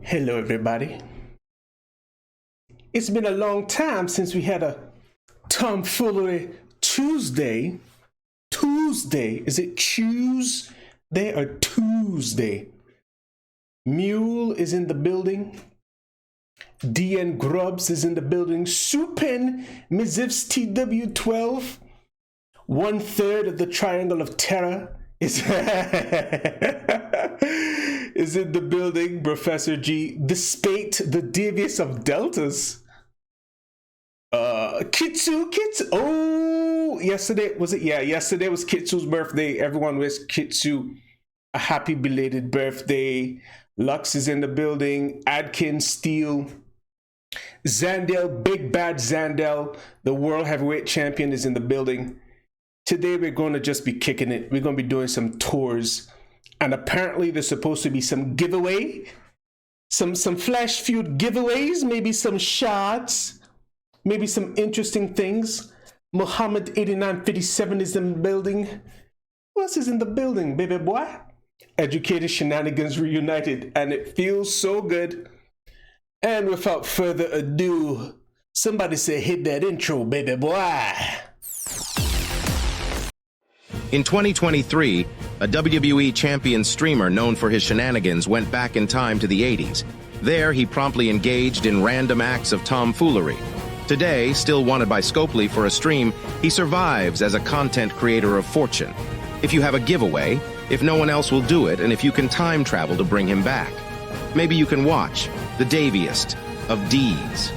Hello, everybody. It's been a long time since we had a Tomfoolery Tuesday. Is it Tuesday or Tuesday? Mule is in the building. DN Grubbs is in the building. Supin Mizivs TW12. 1/3 of the Triangle of Terror is in the building. Professor G, despite the devious of deltas. Kitsu. Oh, yesterday was it? Yeah, yesterday was Kitsu's birthday. Everyone wished Kitsu a happy belated birthday. Lux is in the building. Adkins, Steele, Zandel, Big Bad Zandel, the world heavyweight champion, is in the building. Today we're going to just be kicking it. We're going to be doing some tours. And apparently there's supposed to be some giveaway. Some Flash Feud giveaways. Maybe some shots. Maybe some interesting things. Muhammad 8957 is in the building. Who else is in the building, baby boy? Educated Shenanigans reunited. And it feels so good. And without further ado, somebody say hit that intro, baby boy. In 2023, a WWE champion streamer known for his shenanigans went back in time to the 80s. There, he promptly engaged in random acts of tomfoolery. Today, still wanted by Scopely for a stream, he survives as a content creator of fortune. If you have a giveaway, if no one else will do it, and if you can time travel to bring him back, maybe you can watch the Daviest of D's.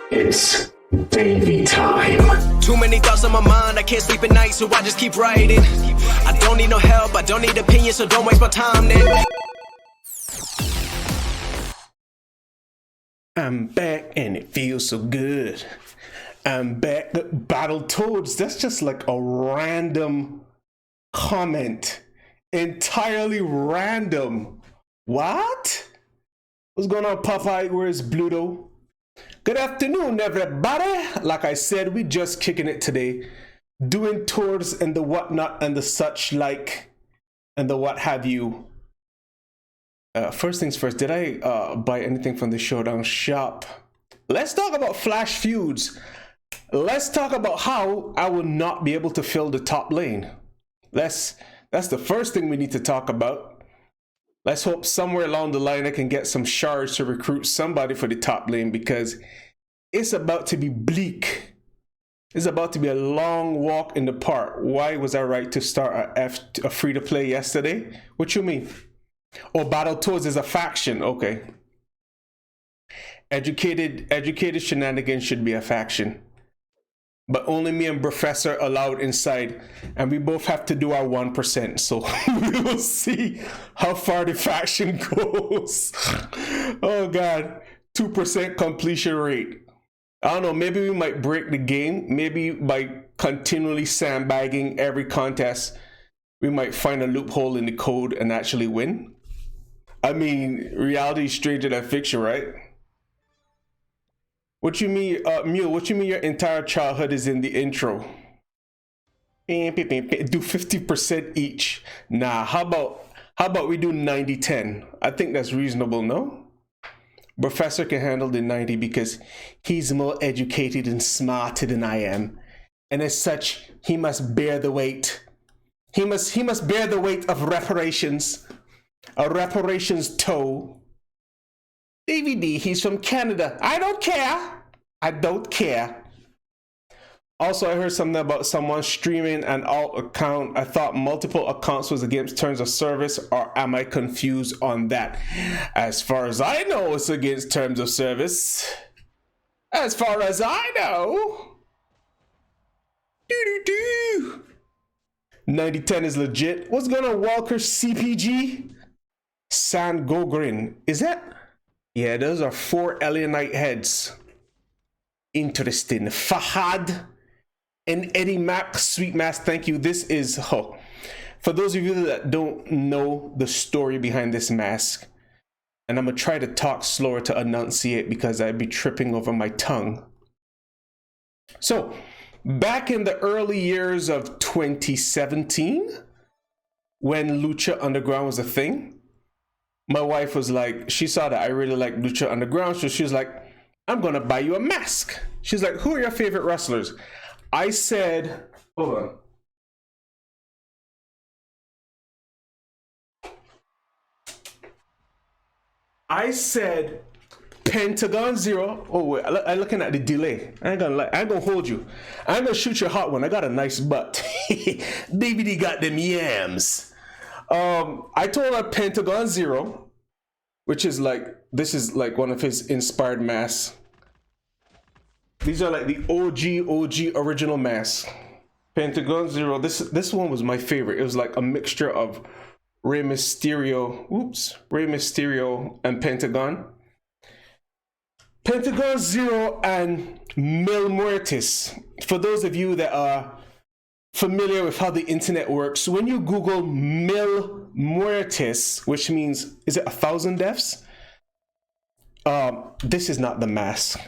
It's baby time. Too many thoughts on my mind, I can't sleep at night, so I just keep writing. I don't need no help, I don't need opinions, so don't waste my time then. I'm back and it feels so good. I'm back. Battletoads, that's just like a random comment. Entirely random. What? What's going on, Popeye? Where's Bluto? Good afternoon, everybody. Like I said, we just kicking it today, doing tours and the whatnot and the such like and the what have you. First things first, did I buy anything from the Showdown shop? Let's talk about Flash Feuds. Let's talk about how I will not be able to fill the top lane. That's the first thing we need to talk about. Let's hope somewhere along the line I can get some shards to recruit somebody for the top lane, because it's about to be bleak. It's about to be a long walk in the park. Why was I right to start a free-to-play yesterday? What you mean? Oh, Battletoads is a faction. Okay. Educated Shenanigans should be a faction. But only me and Professor allowed inside, and we both have to do our 1%. So we will see how far the faction goes. Oh God, 2% completion rate. I don't know, maybe we might break the game. Maybe by continually sandbagging every contest, we might find a loophole in the code and actually win. I mean, reality is stranger than fiction, right? What you mean, Mule? What you mean your entire childhood is in the intro? Do 50% each. Nah, how about we do 90-10? I think that's reasonable, no? Professor can handle the 90 because he's more educated and smarter than I am. And as such, he must bear the weight. He must bear the weight of reparations. A reparations toll. DVD, he's from Canada. I don't care. I don't care. Also, I heard something about someone streaming an alt account. I thought multiple accounts was against terms of service, or am I confused on that? As far as I know, it's against terms of service. As far as I know. 90-10 is legit. What's going on, Walker CPG? San Gogrin. Is that? Yeah, those are 4 Alienite heads. Interesting. Fahad and Eddie Mac, Sweet Mass, thank you. This is, for those of you that don't know the story behind this mask, and I'm going to try to talk slower to enunciate because I'd be tripping over my tongue. So, back in the early years of 2017, when Lucha Underground was a thing, my wife was like, she saw that I really like Lucha Underground, so she was like, I'm gonna buy you a mask. She's like, who are your favorite wrestlers? I said, hold on. I said Pentagon Zero. Oh wait, I'm looking at the delay. I ain't gonna hold you. I'm gonna shoot you a hot one. I got a nice butt. DVD got them yams. I told her Pentagon Zero, which is like, this is like one of his inspired masks. These are like the OG original masks. Pentagon Zero. This one was my favorite. It was like a mixture of Rey Mysterio and Pentagon. Pentagon Zero and Mil Muertes. For those of you that are familiar with how the internet works, when you Google Mil Muertes, which means, is it 1,000 deaths? This is not the mask.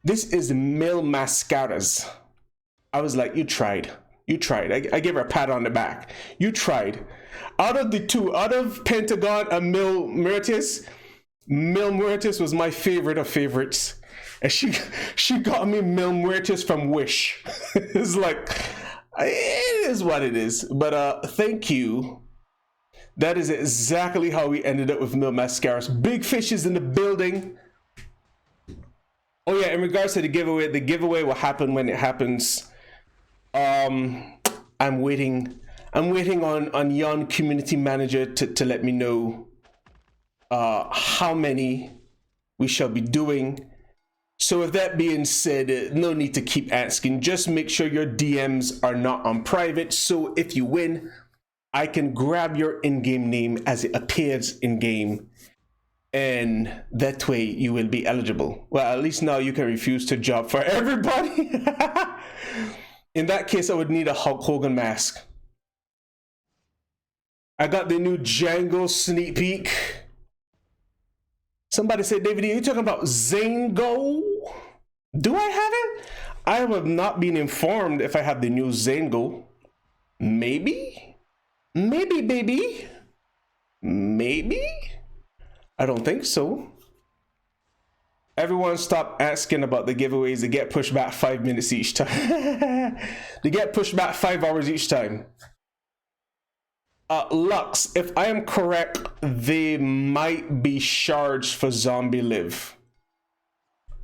This is Mil Mascaras. I was like, you tried. I gave her a pat on the back. You tried. Out of the two, out of Pentagon and Mil Muertes was my favorite of favorites. And she got me Mil Muertes from Wish. It's like, it is what it is. But thank you. That is exactly how we ended up with Mil Mascaras. Big Fish is in the building. Oh yeah, in regards to the giveaway will happen when it happens. I'm waiting on Yon community manager to let me know how many we shall be doing. So with that being said, no need to keep asking. Just make sure your DMs are not on private. So if you win, I can grab your in-game name as it appears in-game. And that way you will be eligible. Well, at least now you can refuse to job for everybody. In that case, I would need a Hulk Hogan mask. I got the new Django sneak peek. Somebody said, David, are you talking about Zango? Do I have it? I have not been informed if I have the new Zango. Maybe? Maybe, baby. Maybe? I don't think so. Everyone stop asking about the giveaways. They get pushed back 5 minutes each time. They get pushed back 5 hours each time. Lux, if I am correct, they might be charged for Zombie Live.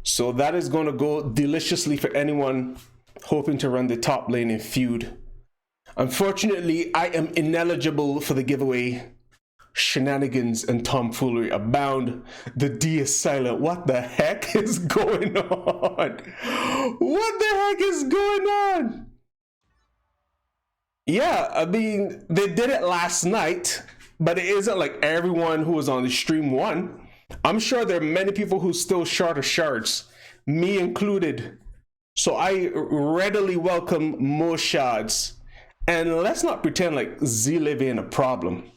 So that is going to go deliciously for anyone hoping to run the top lane in feud. Unfortunately, I am ineligible for the giveaway. Shenanigans and tomfoolery abound. The D is silent. What the heck is going on? What the heck is going on? Yeah, I mean, they did it last night, but it isn't like everyone who was on the stream won. I'm sure there are many people who still short of shards, me included. So I readily welcome more shards. And let's not pretend like Z-Live ain't a problem.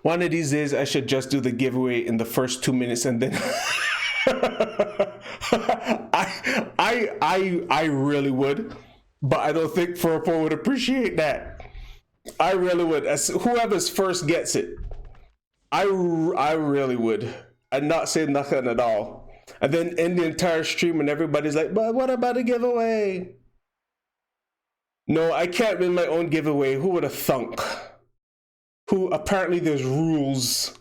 One of these days, I should just do the giveaway in the first 2 minutes, and then I really would, but I don't think Furpo would appreciate that. I really would. As whoever's first gets it, I really would. I'd not say nothing at all, and then end the entire stream, and everybody's like, "But what about a giveaway?" No, I can't win my own giveaway. Who would have thunk? Who apparently there's rules.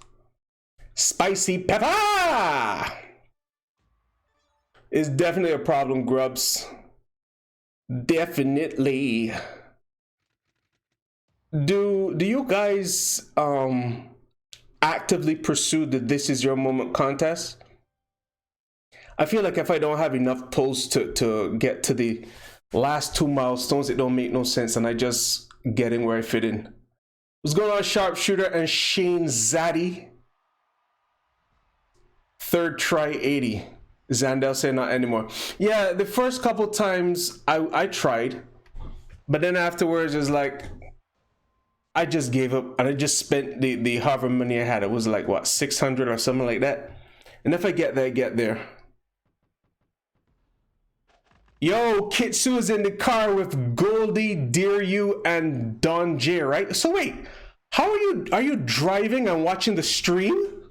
Spicy pepper is definitely a problem, Grubs. Definitely. Do you guys actively pursue the This Is Your Moment contest? I feel like if I don't have enough posts to get to the last 2 milestones, it don't make no sense, and I just get in where I fit in. What's going on, Sharpshooter and Shane Zaddy? Third try 80. Zandel said not anymore. Yeah, the first couple times I tried, but then afterwards it's like I just gave up and I just spent the however money I had. It was like what, 600 or something like that. And if I get there, I get there. Yo, Kitsu is in the car with Goldie, Dear You, and Don J, right? So wait, how are you driving and watching the stream?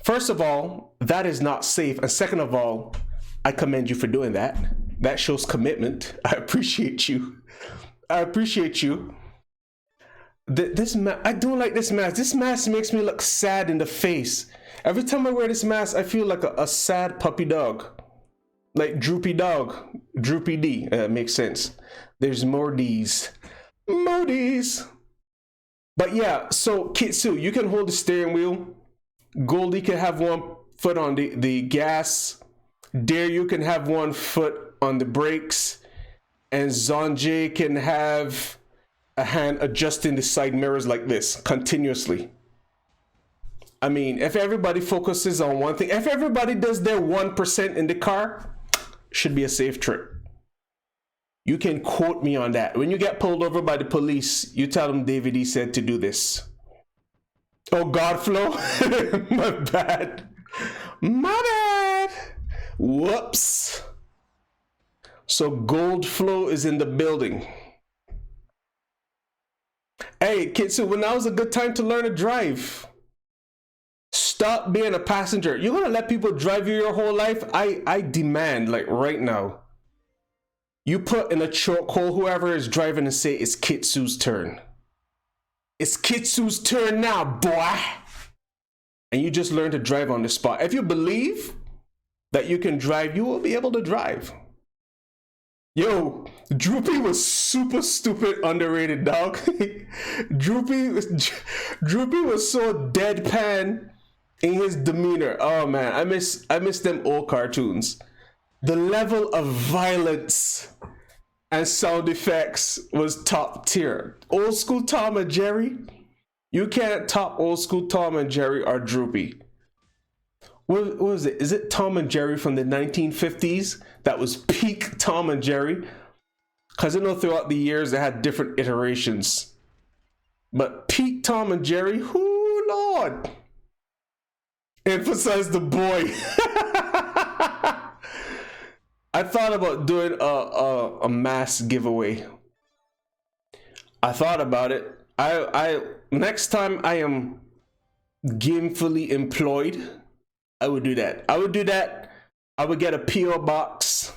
First of all, that is not safe. And second of all, I commend you for doing that. That shows commitment. I appreciate you. I appreciate you. I don't like this mask. This mask makes me look sad in the face. Every time I wear this mask, I feel like a sad puppy dog. Like droopy dog. Droopy D. Makes sense. There's more D's. More D's. But yeah, so Kitsu, you can hold the steering wheel. Goldie can have one foot on the gas. Dare You can have one foot on the brakes. And Zonjay can have a hand adjusting the side mirrors like this continuously. I mean, if everybody focuses on one thing, if everybody does their 1% in the car, should be a safe trip. You can quote me on that. When you get pulled over by the police, you tell them David E said to do this. Oh, Godflow. My bad. My bad. Whoops. So Goldflow is in the building. Hey, kids, so when now is a good time to learn to drive. Stop being a passenger. You're gonna let people drive you your whole life? I demand, like right now, you put in a chokehold whoever is driving and say it's Kitsu's turn. It's Kitsu's turn now, boy. And you just learn to drive on the spot. If you believe that you can drive, you will be able to drive. Yo, Droopy was super stupid, underrated, dog. Droopy was so deadpan in his demeanor. Oh man, I miss them old cartoons. The level of violence and sound effects was top tier. Old school Tom and Jerry, you can't top old school Tom and Jerry or Droopy. What was it? Is it Tom and Jerry from the 1950s? That was peak Tom and Jerry. Because I know throughout the years they had different iterations. But peak Tom and Jerry, whoo Lord. Emphasize the boy. I thought about doing a mass giveaway. I thought about it. I next time I am gainfully employed, I would do that. I would get a PO box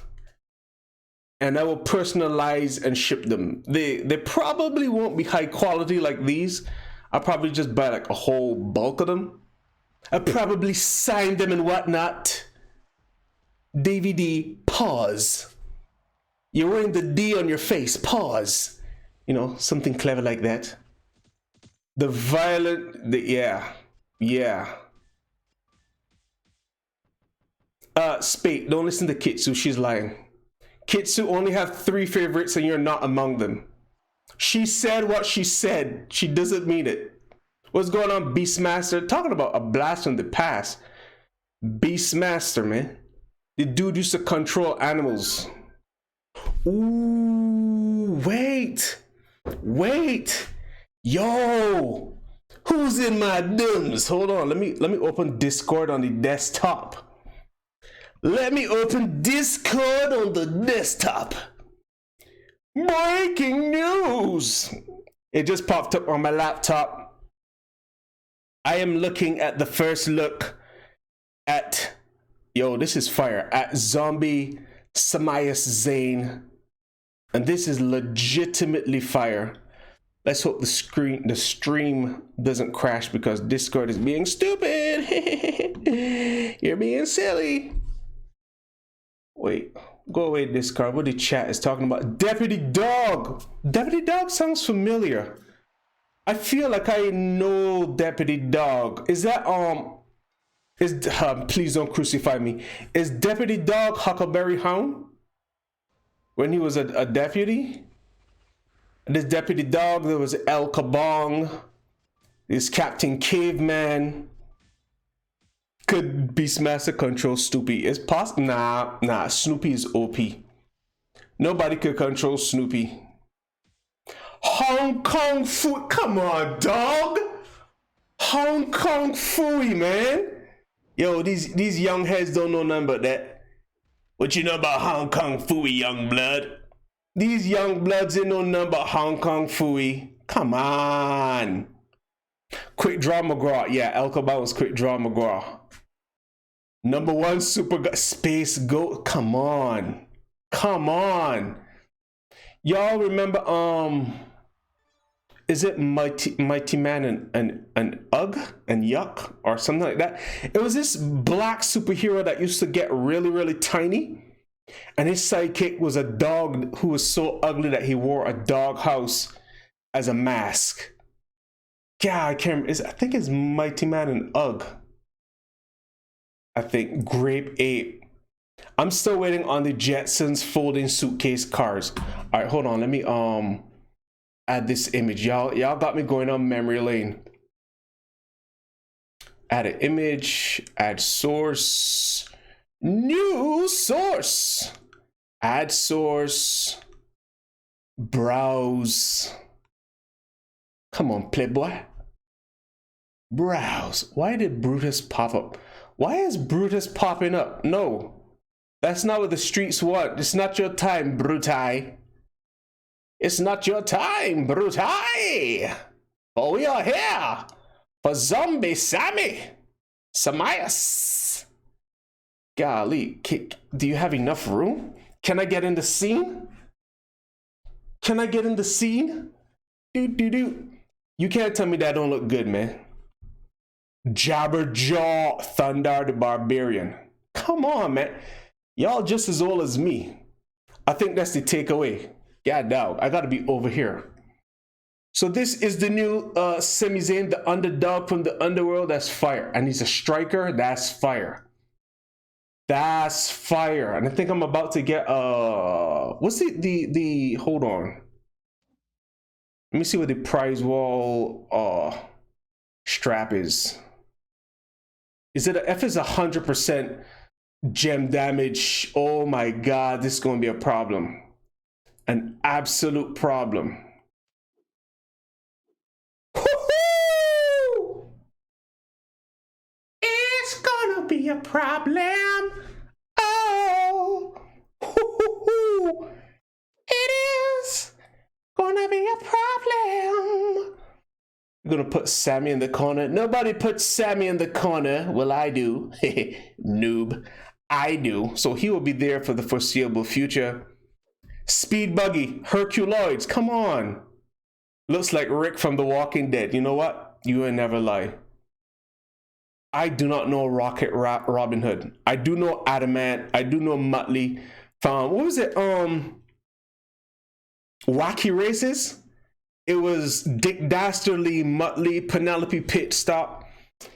and I will personalize and ship them. They probably won't be high quality like these. I'll probably just buy like a whole bulk of them. I'll probably sign them and whatnot. DVD, pause. You're wearing the D on your face, pause. You know, something clever like that. The violent, yeah. Spate, don't listen to Kitsu, she's lying. Kitsu only have 3 favorites and you're not among them. She said what she said. She doesn't mean it. What's going on, Beastmaster? Talking about a blast from the past. Beastmaster, man. The dude used to control animals. Ooh, wait. Yo, who's in my DMs? Hold on, let me open Discord on the desktop. Let me open Discord on the desktop. Breaking news. It just popped up on my laptop. I am looking at the first look at, yo, this is fire, at Zombie Samias Zane. And this is legitimately fire. Let's hope the stream doesn't crash because Discord is being stupid. You're being silly. Wait, go away, Discord. What the chat is talking about? Deputy Dog. Deputy Dog sounds familiar. I feel like I know Deputy Dog. Is that please don't crucify me. Is Deputy Dog Huckleberry Hound? When he was a deputy? This Deputy Dog, there was El Kabong. This Captain Caveman. Could Beastmaster control Snoopy? It's possible. Nah, Snoopy is OP. Nobody could control Snoopy. Hong Kong food, come on, dog. Hong Kong fooey, man. Yo, these young heads don't know nothing but that. What you know about Hong Kong Fooey, young blood? These young bloods ain't no number Hong Kong Fooey. Come on. Quick Draw McGraw. Yeah, El Cabal Quick Draw McGraw. Number one super space goat. Come on. Come on. Y'all remember is it Mighty Man and Ugg and Yuck or something like that? It was this black superhero that used to get really, really tiny. And his sidekick was a dog who was so ugly that he wore a dog house as a mask. Yeah, I can't remember. I think it's Mighty Man and Ugg. I think Grape Ape. I'm still waiting on the Jetsons folding suitcase cars. All right, hold on. Let me add this image. Y'all got me going on memory lane. Add an image. Add source. New source. Add source. Browse. Come on, Playboy. Browse. Why did Brutus pop up? Why is Brutus popping up? No. That's not what the streets want. It's not your time, Brutai. It's not your time, Brutai. But we are here for Zombie Sammy. Samias. Golly, do you have enough room? Can I get in the scene? Can I get in the scene? Do. You can't tell me that don't look good, man. Jabberjaw Thunder the Barbarian. Come on, man. Y'all just as old as me. I think that's the takeaway. God dog, I gotta be over here. So this is the new Sami Zayn, the underdog from the underworld. That's fire. And he's a striker. That's fire. That's fire. And I think I'm about to get what's the hold on. Let me see what the prize wall strap is. Is it if it's 100% gem damage? Oh my god, this is gonna be a problem. An absolute problem. Woo-hoo! It's gonna be a problem. Oh, woo-hoo-hoo. It is gonna be a problem. We're gonna put Sammy in the corner. Nobody puts Sammy in the corner. Well, I do. Noob. I do. So he will be there for the foreseeable future. Speed Buggy, Herculoids, come on. Looks like Rick from The Walking Dead. You know what? You ain't never lie. I do not know Rocket Robin Hood. I do know Adamant. I do know Muttley. From, what was it? Wacky Races? It was Dick Dastardly, Muttley, Penelope Pitstop.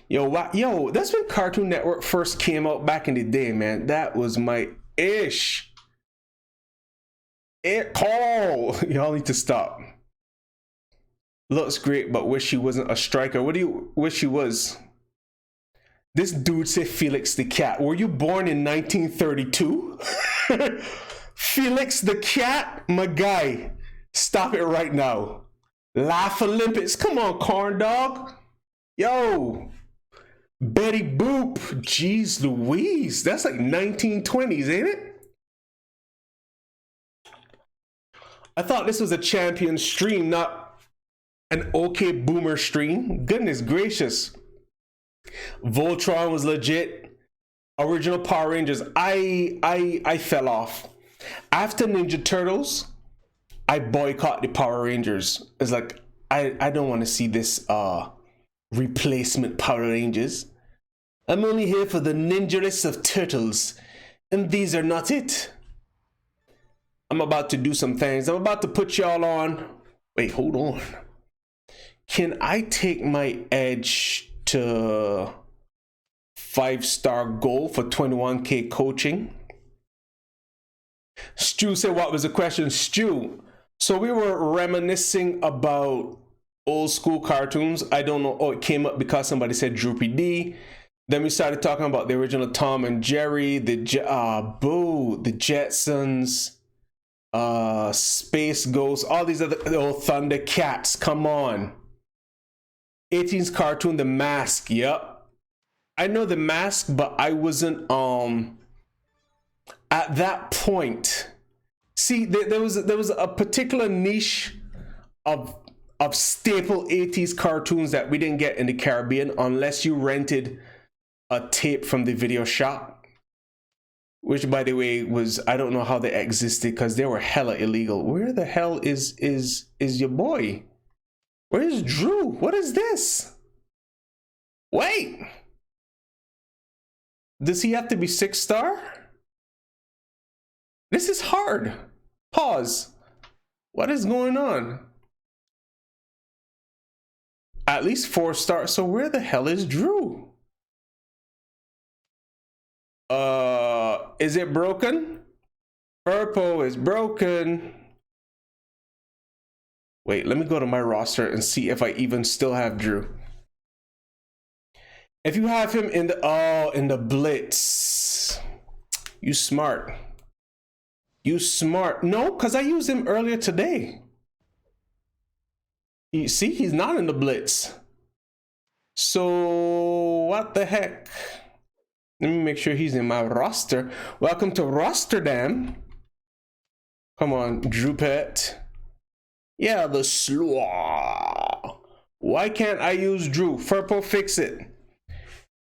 Yo, that's when Cartoon Network first came out back in the day, man. That was my ish. Y'all need to stop. Looks great, but wish she wasn't a striker. What do you wish she was? This dude said Felix the Cat. Were you born in 1932? Felix the Cat? My guy. Stop it right now. Laugh Olympics. Come on, corn dog. Yo. Betty Boop. Jeez Louise. That's like 1920s, ain't it? I thought this was a champion stream, not an OK Boomer stream. Goodness gracious. Voltron was legit. Original Power Rangers. I fell off. After Ninja Turtles, I boycott the Power Rangers. It's like I don't want to see this replacement Power Rangers. I'm only here for the ninja-less of turtles, and these are not it. I'm about to do some things. I'm about to put y'all on. Wait, hold on. Can I take my edge to 5-star goal for 21K coaching? Stu said, what was the question? Stu, so we were reminiscing about old school cartoons. I don't know. Oh, it came up because somebody said Droopy D. Then we started talking about the original Tom and Jerry, the Jetsons, Space Ghost, all these other old Thundercats. Come on. 18's cartoon, The Mask. Yep. I know The Mask, but I wasn't at that point, see, there was a particular niche of staple 80s cartoons that we didn't get in the Caribbean unless you rented a tape from the video shop, which, by the way, was, I don't know how they existed because they were hella illegal. Where the hell is your boy? Where is Drew? What is this? Wait, does he have to be 6-star? This is hard. Pause. What is going on? At least 4-star. So where the hell is Drew? Is it broken? Purple is broken. Wait, let me go to my roster and see if I even still have Drew. If you have him in the Blitz, you smart. You smart. No, because I used him earlier today. You see, he's not in the Blitz. So what the heck? Let me make sure he's in my roster. Welcome to Rosterdam. Come on, Drew Pet. Yeah, the slaw. Why can't I use Drew? Furpo, fix it.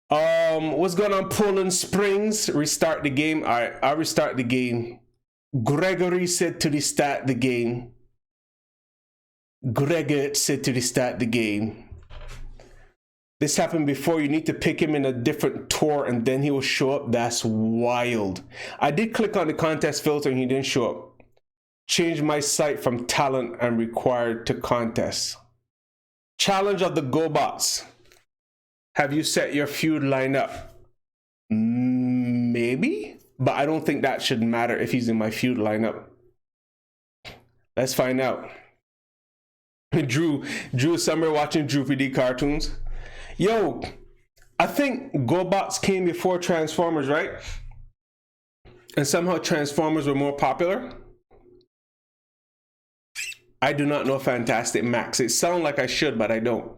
What's going on, Poland Springs? Restart the game. All right, I'll restart the game. Gregory said to restart the game. Gregor said to restart the game. This happened before. You need to pick him in a different tour and then he will show up. That's wild. I did click on the contest filter and he didn't show up. Change my site from talent and required to contest. Challenge of the GoBots. Have you set your feud lineup? Maybe, but I don't think that should matter if he's in my feud lineup. Let's find out. Drew Summer watching Drew PD cartoons. Yo, I think GoBots came before Transformers, right? And somehow Transformers were more popular. I do not know Fantastic Max. It sounds like I should, but I don't.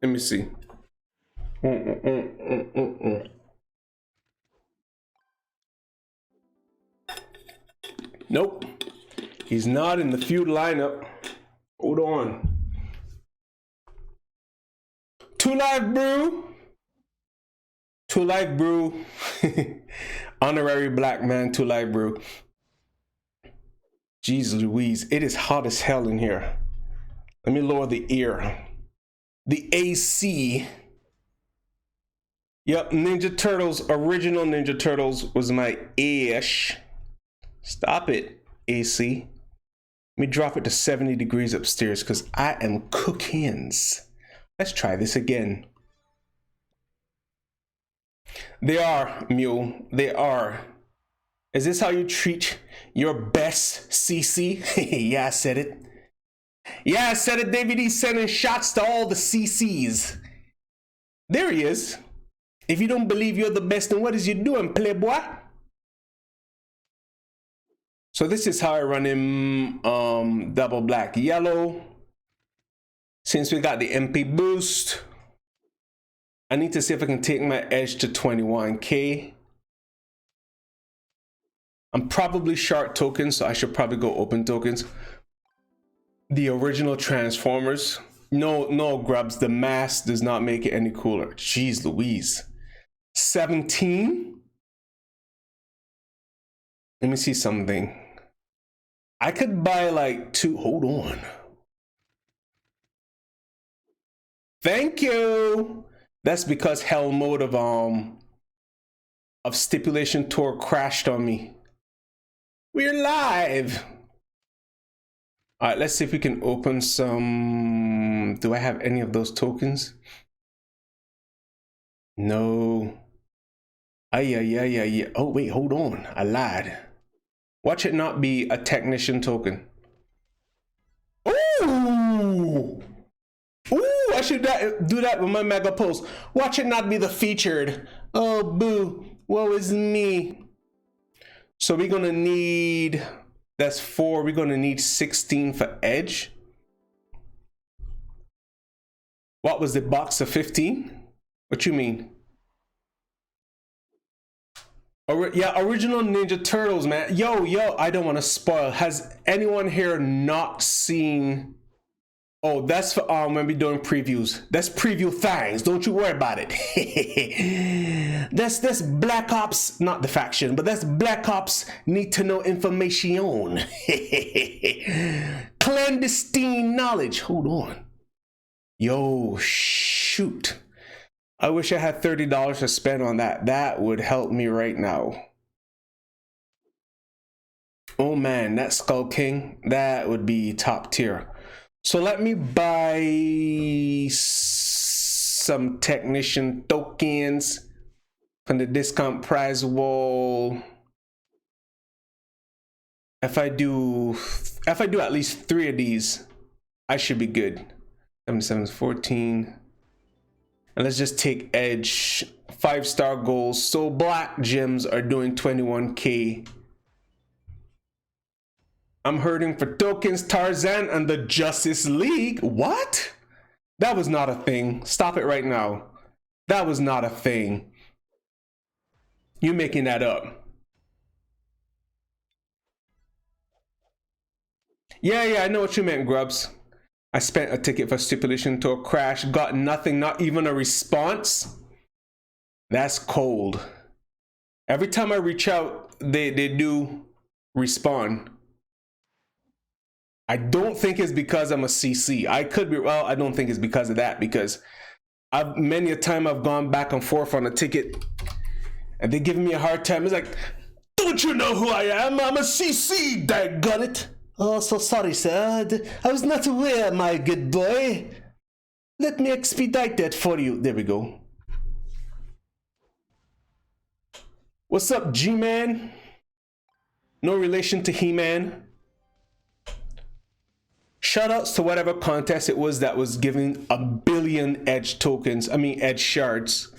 Let me see. Nope. He's not in the feud lineup. Hold on. 2 Live Brew. 2 Live Brew. Honorary black man, 2 Live Brew. Jeez Louise, it is hot as hell in here. Let me lower the ear. The AC. Yep, Ninja Turtles, original Ninja Turtles was my ish. Stop it, AC. Let me drop it to 70 degrees upstairs because I am cookins. Let's try this again. They are, Mule. They are. Is this how you treat your best CC? Yeah, I said it. Yeah, I said it. David E sending shots to all the CCs. There he is. If you don't believe you're the best, then what is you doing, playboy? So this is how I run him double black yellow. Since we got the MP boost, I need to see if I can take my edge to 21k. I'm probably short tokens, so I should probably go open tokens. The original Transformers. No grubs. The mask does not make it any cooler. Jeez Louise. 17. Let me see something. I could buy like 2. Hold on. Thank you. That's because hell mode of Stipulation Tour crashed on me. We're live. All right, let's see if we can open some. Do I have any of those tokens? No. Ay. Oh, wait, hold on. I lied. Watch it not be a technician token. Ooh! Ooh, I should do that with my mega post. Watch it not be the featured. Oh, boo. Woe is me. So we're going to need... That's 4. We're going to need 16 for edge. What was the box of 15? What you mean? Yeah, original Ninja Turtles, man. Yo, I don't want to spoil. Has anyone here not seen? Oh, that's for when we doing previews. That's preview things. Don't you worry about it. That's Black Ops, not the faction, but that's Black Ops need to know information. Clandestine knowledge. Hold on. Yo, shoot. I wish I had $30 to spend on that. That would help me right now. Oh man, that Skull King, that would be top tier. So let me buy some technician tokens from the discount price wall. If I do at least 3 of these, I should be good. 77 is 14. And let's just take Edge, 5-star goals. So black gems are doing 21k. I'm hurting for tokens, Tarzan and the Justice League. What? That was not a thing. Stop it right now. That was not a thing. You're making that up. Yeah, I know what you meant, Grubs. I spent a ticket for stipulation to a crash, got nothing, not even a response. That's cold. Every time I reach out, they do respond. I don't think it's because I'm a CC. I could be, well, I don't think it's because of that, because many a time I've gone back and forth on a ticket and they're giving me a hard time. It's like, don't you know who I am? I'm a CC, daggone. Oh, so sorry, sir. I was not aware, my good boy. Let me expedite that for you. There we go. What's up, G-Man? No relation to He-Man. Shoutouts to whatever contest it was that was giving 1 billion Edge tokens. Edge shards.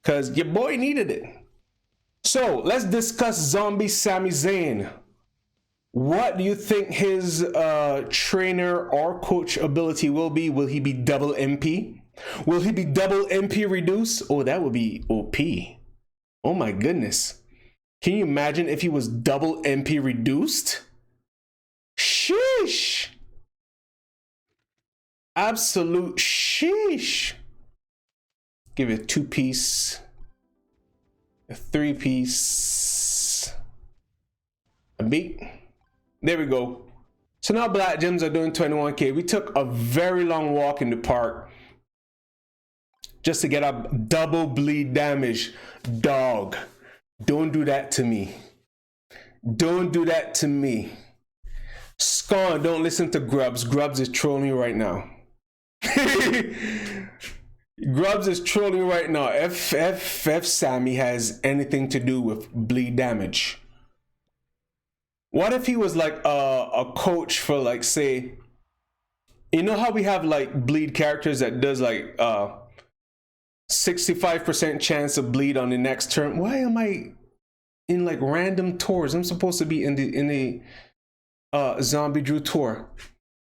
Because your boy needed it. So, let's discuss Zombie Sami Zayn. What do you think his trainer or coach ability will be? Will he be double MP? Will he be double MP reduced? Oh, that would be OP. Oh my goodness. Can you imagine if he was double MP reduced? Sheesh. Absolute sheesh. Give it a 2-piece, a 3-piece, a beat. There we go. So now black gems are doing 21k. We took a very long walk in the park just to get up double bleed damage. Dog, don't do that to me. Don't do that to me. Scorn, don't listen to Grubs. Grubs is trolling you right now. Grubs is trolling you right now. If Sammy has anything to do with bleed damage. What if he was like a coach for, like, say, you know how we have like bleed characters that does like 65% chance of bleed on the next turn? Why am I in like random tours? I'm supposed to be in the Zombie Drew tour.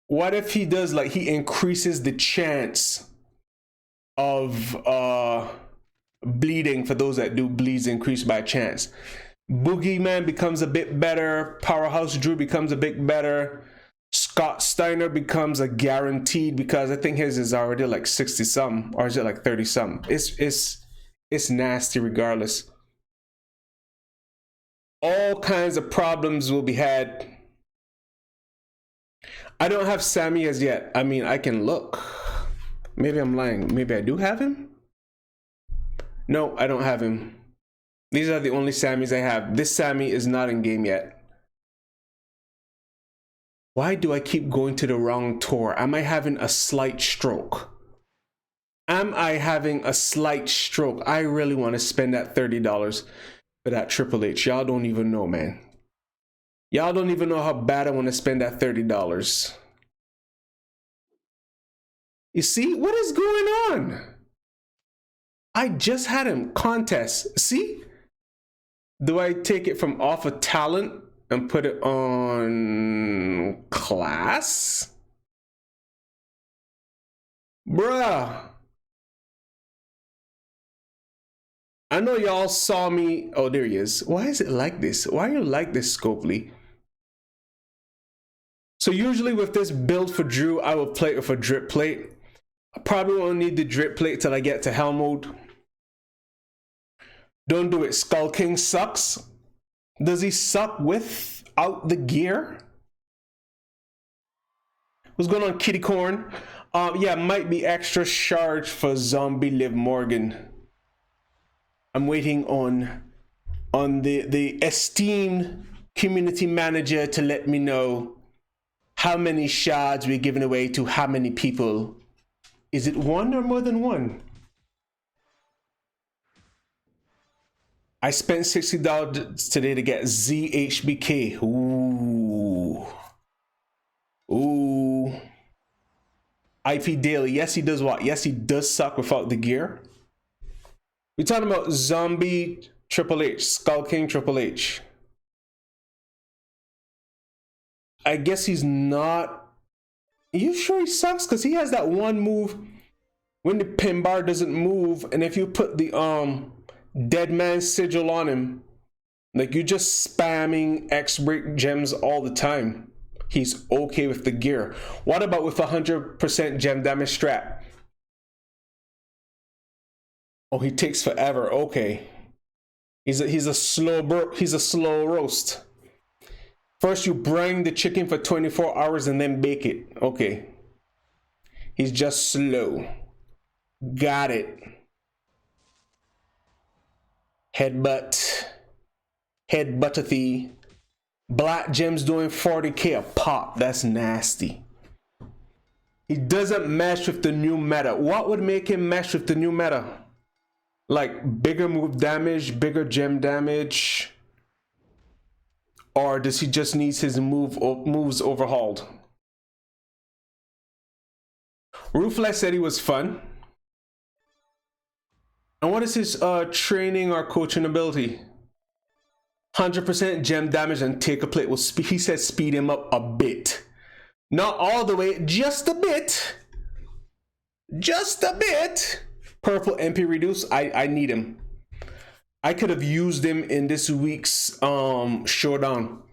What if he does like, he increases the chance of bleeding for those that do bleeds increase by chance? Boogeyman becomes a bit better. Powerhouse Drew becomes a bit better. Scott Steiner becomes a guaranteed, because I think his is already like 60 something, or is it like 30 something? It's nasty regardless. All kinds of problems will be had. I don't have Sammy as yet. I can look. Maybe I'm lying. Maybe I do have him. No, I don't have him. These are the only Sammys I have. This Sammy is not in game yet. Why do I keep going to the wrong tour? Am I having a slight stroke? Am I having a slight stroke? I really want to spend that $30 for that Triple H. Y'all don't even know, man. Y'all don't even know how bad I want to spend that $30. You see? What is going on? I just had him contest. See? Do I take it from off of talent and put it on class? Bruh. I know y'all saw me. Oh, there he is. Why is it like this? Why are you like this, Scopely? So usually with this build for Drew, I will play it with a drip plate. I probably won't need the drip plate till I get to hell mode. Don't do it. Skull King sucks. Does he suck without the gear? What's going on, Kitty Corn? Yeah, might be extra charge for Zombie Liv Morgan. I'm waiting on the esteemed community manager to let me know how many shards we're giving away to how many people. Is it one or more than one? I spent $60 today to get ZHBK. Ooh. Ooh. IP Daily. Yes, he does what? Yes, he does suck without the gear. We're talking about Zombie Triple H, Skull King Triple H. I guess he's not. Are you sure he sucks? Because he has that one move when the pin bar doesn't move, and if you put the dead man sigil on him, like you're just spamming X break gems all the time. He's okay with the gear. What about with 100% gem damage strap? Oh, he takes forever. Okay, he's a slow roast. First you brine the chicken for 24 hours and then bake it. Okay, he's just slow. Got it. Headbuttathy. Black gems doing 40k a pop. That's nasty. He doesn't mesh with the new meta. What would make him mesh with the new meta? Like bigger move damage, bigger gem damage, or does he just need his moves overhauled? Ruthless said he was fun. And what is his training or coaching ability? 100% gem damage and take a plate will speed. He said speed him up a bit. Not all the way, just a bit. Just a bit. Purple MP reduce. I need him. I could have used him in this week's showdown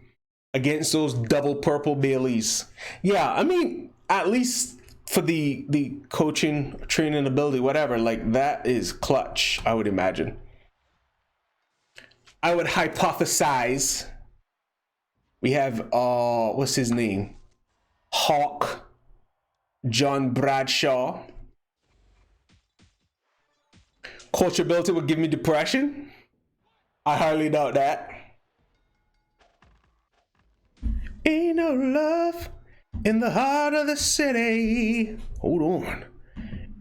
against those double purple Baileys. Yeah, I mean, at least for the coaching, training ability, whatever, like that is clutch, I would imagine. I would hypothesize we have what's his name? Hawk John Bradshaw. Coachability would give me depression. I highly doubt that. Ain't no love in the heart of the city. Hold on.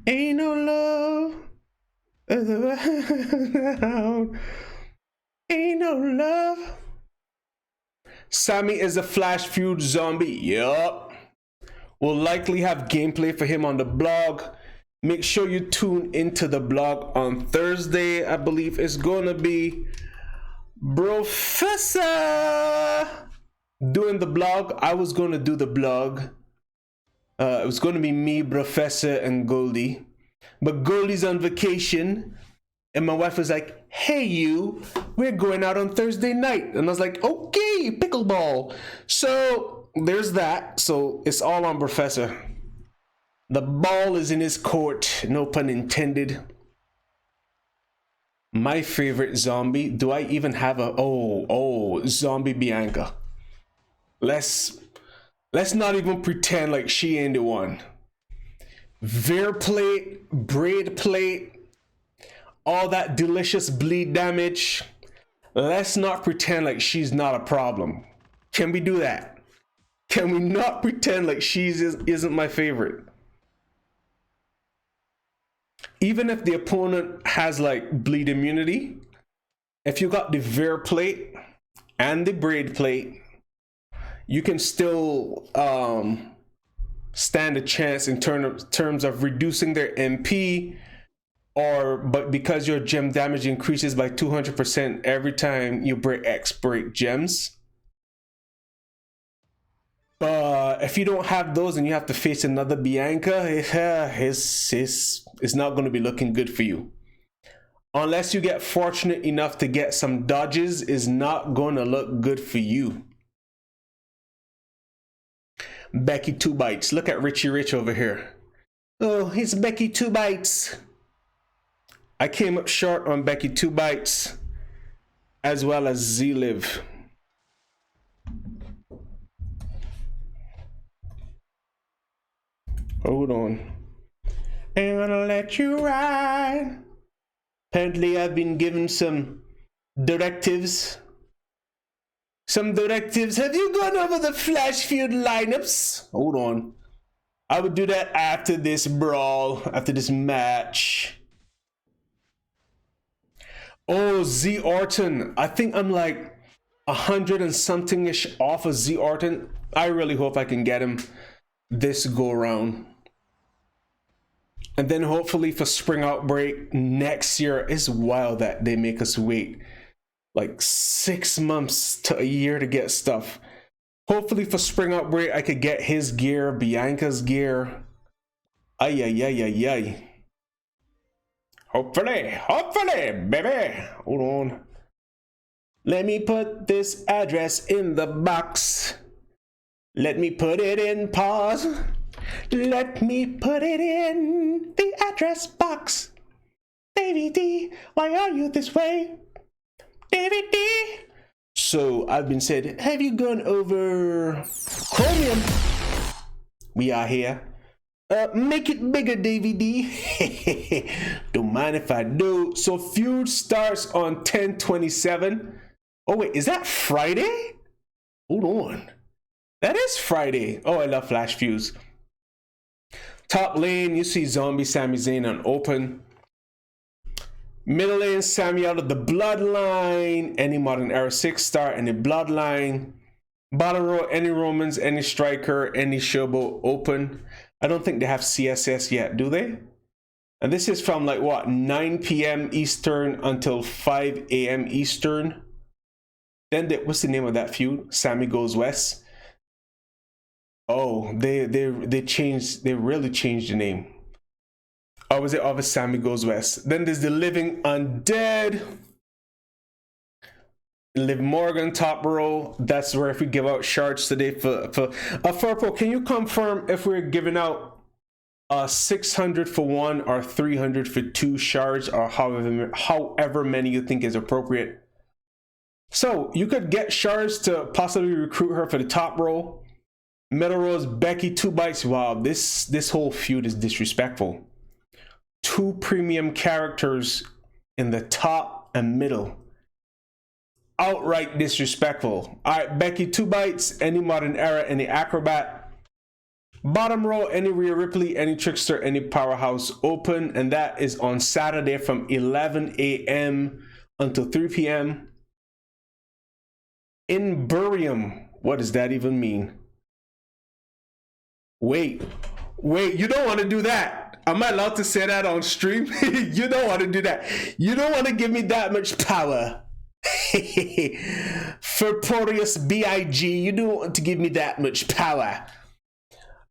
Ain't no love. Ain't no love. Sammy is a Flash Feud zombie. Yup. We'll likely have gameplay for him on the blog. Make sure you tune into the blog on Thursday. I believe it's gonna be Professor doing the blog. I was gonna do the blog. It was gonna be me, Professor, and Goldie. But Goldie's on vacation. And my wife was like, hey, we're going out on Thursday night. And I was like, okay, pickleball. So there's that. So it's all on Professor. The ball is in his court. No pun intended. My favorite zombie. Do I even have a... Oh, Zombie Bianca. Let's not even pretend like she ain't the one. Veer plate, braid plate, all that delicious bleed damage. Let's not pretend like she's not a problem. Can we do that? Can we not pretend like she isn't my favorite? Even if the opponent has like bleed immunity, if you got the Veer plate and the braid plate, you can still stand a chance in terms of reducing their MP, but because your gem damage increases by 200% every time you break gems. If you don't have those and you have to face another Bianca, it's not going to be looking good for you. unless you get fortunate enough to get some dodges, is not gonna look good for you. Becky 2 Bites. Look at Richie Rich over here. Oh, it's Becky 2 Bites. I came up short on Becky 2 Bites as well as Z-Live. Hold on. I'm gonna let you ride. Apparently I've been given some directives. Have you gone over the Flash Feud lineups? Hold on. I would do that after this brawl, after this match. Oh, Z Orton. I think I'm like 100 and something-ish off of Z Orton. I really hope I can get him this go around. And then hopefully for Spring Outbreak next year. It's wild that they make us wait like 6 months to a year to get stuff. Hopefully for Spring Outbreak I could get his gear, Bianca's gear. Ay, ay, ay, ay, ay. Hopefully, baby. Hold on. Let me put this address in the box. Let me put it in pause. Let me put it in the address box. David D, why are you this way? David D. So I've been said, have you gone over Chromium? We are here. Make it bigger, David D. Don't mind if I do. So feud starts on 10/27. Oh wait, is that Friday? Hold on. That is Friday. Oh, I love Flash feuds. Top lane, you see Zombie Sami Zayn on open. Middle lane, Sami out of the Bloodline. Any Modern Era 6-star, any Bloodline. Bottom row, any Romans, any Striker, any Showboat open. I don't think they have CSS yet, do they? And this is from like what, 9 p.m. Eastern until 5 a.m. Eastern. Then what's the name of that feud? Sami Goes West. Oh, they really changed the name. Or was it of Sami Goes West? Then there's the Living Undead. Liv Morgan top row. That's where if we give out shards today for Furpo, can you confirm if we're giving out 600 for 1 or 300 for 2 shards, or however many you think is appropriate? So you could get shards to possibly recruit her for the top row. Middle row is Becky 2 Bites. Wow, this whole feud is disrespectful. 2 premium characters in the top and middle. Outright disrespectful. All right, Becky 2 Bites, any Modern Era, any Acrobat. Bottom row, any Rhea Ripley, any Trickster, any Powerhouse open, and that is on Saturday from 11 a.m. until 3 p.m. In Burium, what does that even mean? Wait, you don't want to do that. Am I allowed to say that on stream? You don't want to do that. You don't want to give me that much power. Furporius B.I.G. You don't want to give me that much power.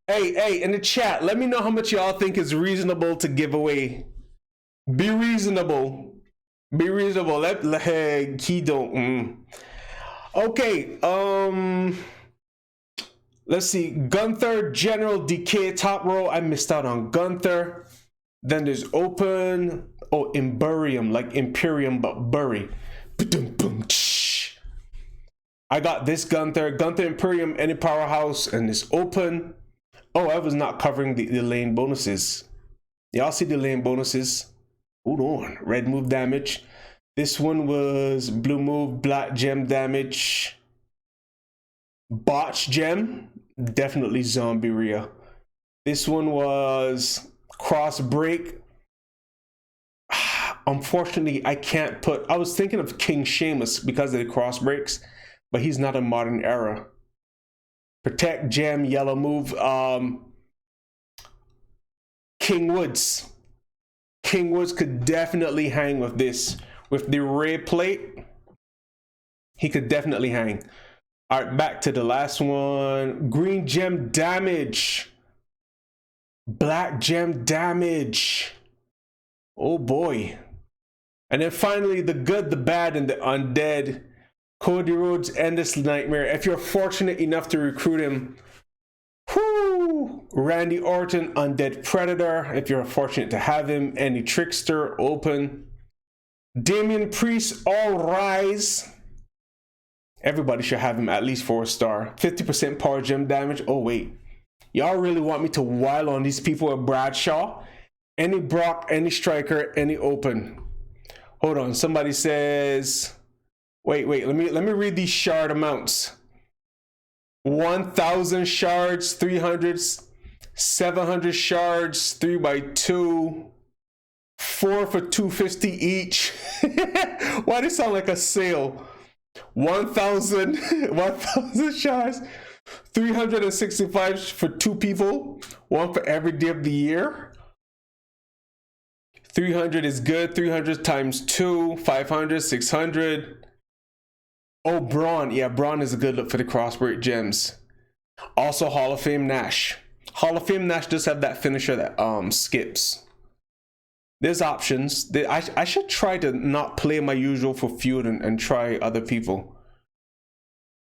Hey, in the chat, let me know how much y'all think is reasonable to give away. Be reasonable. Hey, he don't. Okay, let's see. Gunther, General Decay, top row. I missed out on Gunther. Then there's open. Oh, Imperium, like Imperium, but bury. I got this Gunther Imperium, any Powerhouse, and this open. Oh, I was not covering the lane bonuses. Y'all see the lane bonuses? Hold on. Red move damage. This one was blue move, black gem damage. Botch gem. Definitely zombie Rhea. This one was cross break. Unfortunately, I can't put... I was thinking of King Sheamus because of the cross breaks, but he's not a Modern Era. Protect, gem, yellow move. King Woods. King Woods could definitely hang with this. With the Ray plate, he could definitely hang. All right, back to the last one. Green gem damage. Black gem damage. Oh boy. And then finally, the good, the bad, and the undead. Cody Rhodes, Endless Nightmare. If you're fortunate enough to recruit him, whoo! Randy Orton, Undead Predator. If you're fortunate to have him, Any Trickster, Open. Damian Priest, All Rise. Everybody should have him at least 4-star. 50% power gem damage. Oh, wait. Y'all really want me to while on these people with Bradshaw? Any Brock, any Striker, any Open. Hold on. Somebody says... Wait. Let me read these shard amounts. 1,000 shards, 300, 700 shards, 3x2, 4 for 250 each. Why does it sound like a sale? 1,000 shards, 365 for 2 people, 1 for every day of the year. 300 is good. 300 times 2, 500, 600. Oh, Braun. Yeah, Braun is a good look for the crossbreak gems. Also, Hall of Fame Nash. Hall of Fame Nash does have that finisher that skips. There's options. I should try to not play my usual for feud and try other people.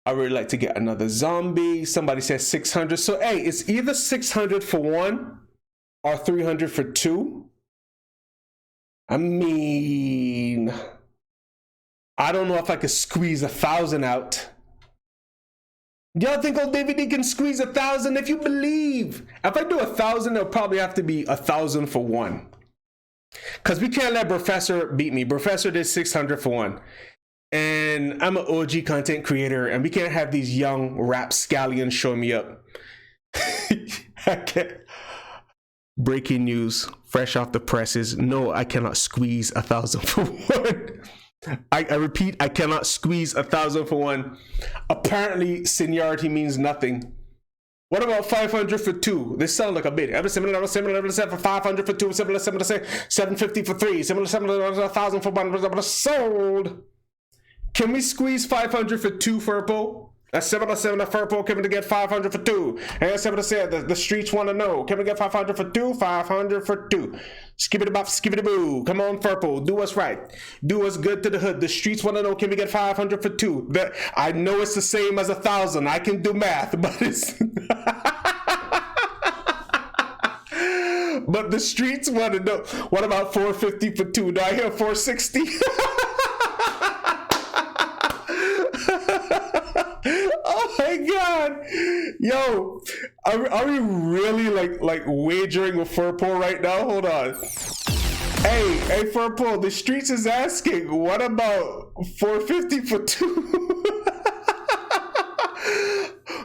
I really like to get another zombie. Somebody says 600. So, hey, it's either 600 for 1 or 300 for 2. I mean, I don't know if I could squeeze 1,000 out. Y'all think old David D can squeeze 1,000? If you believe. If I do 1,000, it'll probably have to be 1,000 for 1. Because we can't let Professor beat me. Professor did 600 for 1. And I'm an OG content creator, and we can't have these young rapscallions show me up. I can't. Breaking news, fresh off the presses. No, I cannot squeeze 1,000 for 1. I repeat, I cannot squeeze 1,000 for 1. Apparently, seniority means nothing. What about 500 for 2? This sounds like a bid. Similar for 500 for 2. Similar 750 for 3. Similar 1,000 for 1. Sold. Can we squeeze 500 for 2, Furpo? That's 707 Furpo. Can we get 500 for 2? And 707, the streets want to know. Can we get 500 for 2? 500 for 2. Skibbity bop, skibbity boo. Come on, Furpo. Do us right. Do us good to the hood. The streets want to know. Can we get 500 for 2? I know it's the same as 1,000. I can do math, but it's... But the streets want to know. What about 450 for 2? Do I hear 460? Oh my god, yo, are we really like wagering with Furpo right now? Hold on. Hey Furpo, the streets is asking, what about 450 for 2?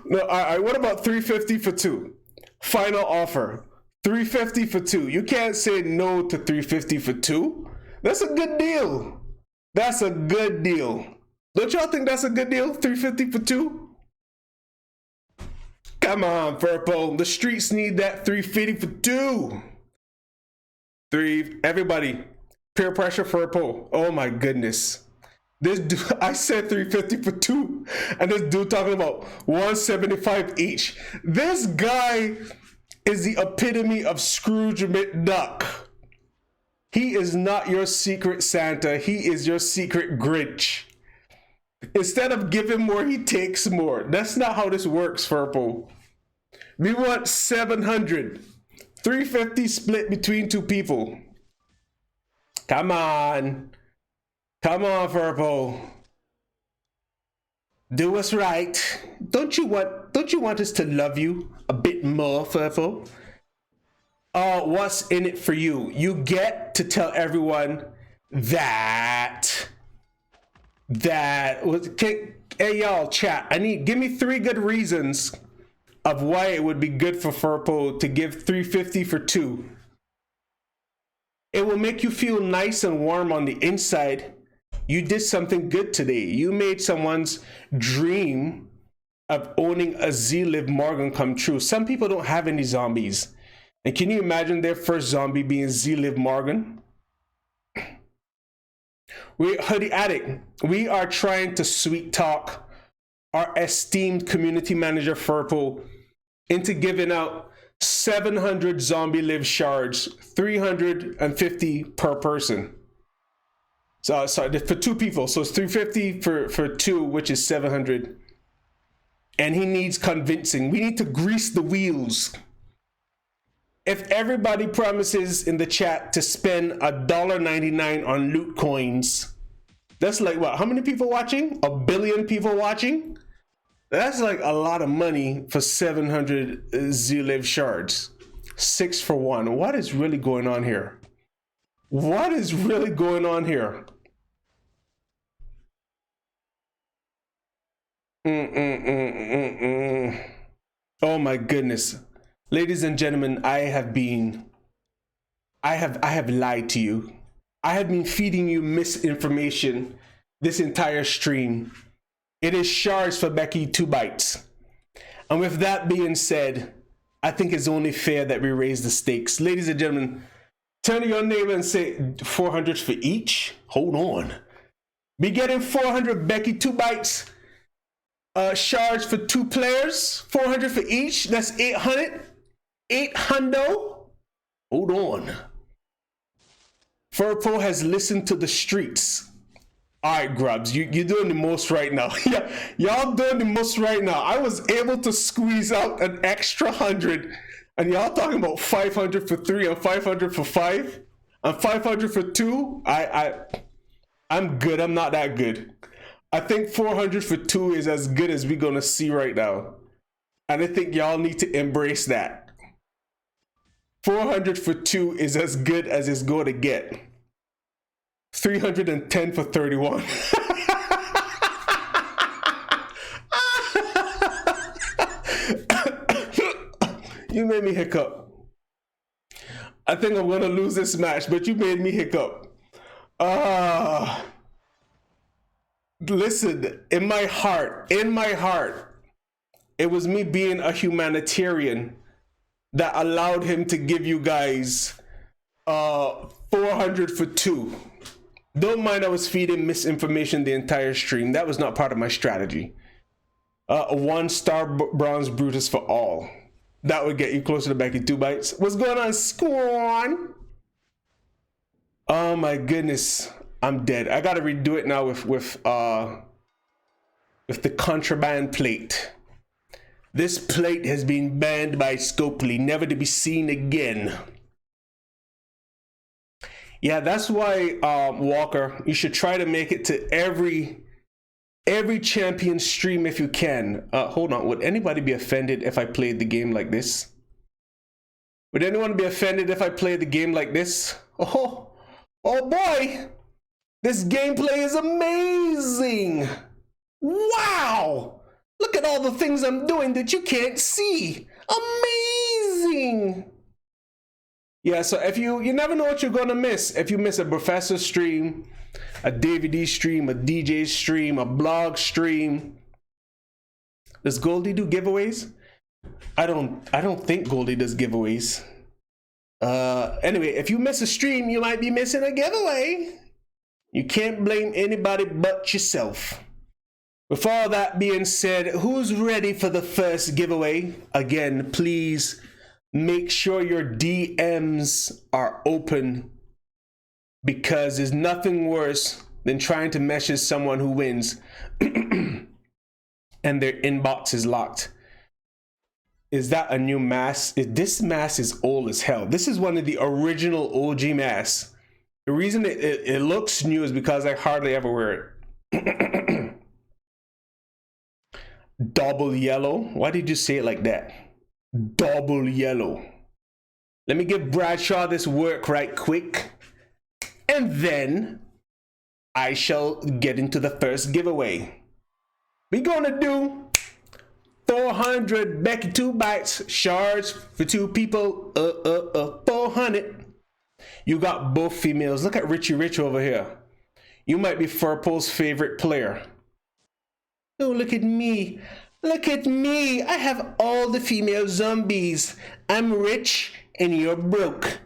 No, all right, what about 350 for 2? Final offer, 350 for 2. You can't say no to 350 for 2. That's a good deal. That's a good deal. Don't y'all think that's a good deal? 350 for 2? Come on, Furpo. The streets need that 350 for 2. Everybody, peer pressure, Furpo. Oh my goodness. This dude, I said 350 for 2, and this dude talking about 175 each. This guy is the epitome of Scrooge McDuck. He is not your secret Santa. He is your secret Grinch. Instead of giving more, he takes more. That's not how this works, Furpo. We want 700. 350 split between 2 people. Come on. Come on, Furpo. Do us right. Don't you want us to love you a bit more, Furpo? What's in it for you? You get to tell everyone that hey y'all, chat, give me 3 good reasons of why it would be good for Furpo to give 350 for 2. It will make you feel nice and warm on the inside. You did something good today. You made someone's dream of owning a Z-Liv Morgan come true. Some people don't have any zombies. And can you imagine their first zombie being Z-Liv Morgan? Hoodie Addict, we are trying to sweet talk our esteemed community manager Furpo into giving out 700 zombie live shards, 350 per person. So sorry, for 2 people. So it's 350 for 2, which is 700. And he needs convincing. We need to grease the wheels. If everybody promises in the chat to spend $1.99 on loot coins, that's like what? How many people watching? 1 billion people watching? That's like a lot of money for 700 Z-Live shards. 6 for 1. What is really going on here? What is really going on here? Oh my goodness. Ladies and gentlemen, I have lied to you. I have been feeding you misinformation this entire stream. It is shards for Becky 2 bytes. And with that being said, I think it's only fair that we raise the stakes. Ladies and gentlemen, turn to your neighbor and say 400 for each. Hold on. Be getting 400 Becky 2 bytes. Shards for 2 players. 400 for each. That's 800. 800. Hold on. Furpo has listened to the streets. All right, Grubs, you're doing the most right now. Yeah, y'all doing the most right now. I was able to squeeze out an extra 100, and y'all talking about 500 for 3 and 500 for 5 and 500 for 2. I'm good. I'm not that good. I think 400 for 2 is as good as we're gonna see right now, and I think y'all need to embrace that. 400 for 2 is as good as it's going to get. 310 for 31. You made me hiccup. I think I'm gonna lose this match, but you made me hiccup. Listen, in my heart, it was me being a humanitarian that allowed him to give you guys 400 for 2. Don't mind I was feeding misinformation the entire stream. That was not part of my strategy. A 1-star bronze Brutus for all. That would get you closer to Becky 2 bytes. What's going on, Squan? Oh my goodness, I'm dead. I gotta redo it now with the contraband plate. This plate has been banned by Scopely, never to be seen again. Yeah, that's why, Walker, you should try to make it to every champion stream if you can. Hold on, would anybody be offended if I played the game like this? Would anyone be offended if I played the game like this? Oh boy, this gameplay is amazing. Wow. Look at all the things I'm doing that you can't see. Amazing. Yeah, so if you never know what you're gonna miss. If you miss a professor stream, a DVD stream, a DJ stream, a blog stream. Does Goldie do giveaways? I don't think Goldie does giveaways. Anyway, if you miss a stream, you might be missing a giveaway. You can't blame anybody but yourself. With all that being said, who's ready for the first giveaway? Again, please make sure your DMs are open, because there's nothing worse than trying to message someone who wins and their inbox is locked. Is that a new mask? This mask is old as hell. This is one of the original OG masks. The reason it looks new is because I hardly ever wear it. Double yellow. Why did you say it like that? Double yellow. Let me give Bradshaw this work right quick, and then I shall get into the first giveaway. We're gonna do 400 Becky 2 bytes shards for 2 people. 400. You got both females. Look at Richie Rich over here. You might be Furpo's favorite player. Oh, look at me. Look at me. I have all the female zombies. I'm rich and you're broke.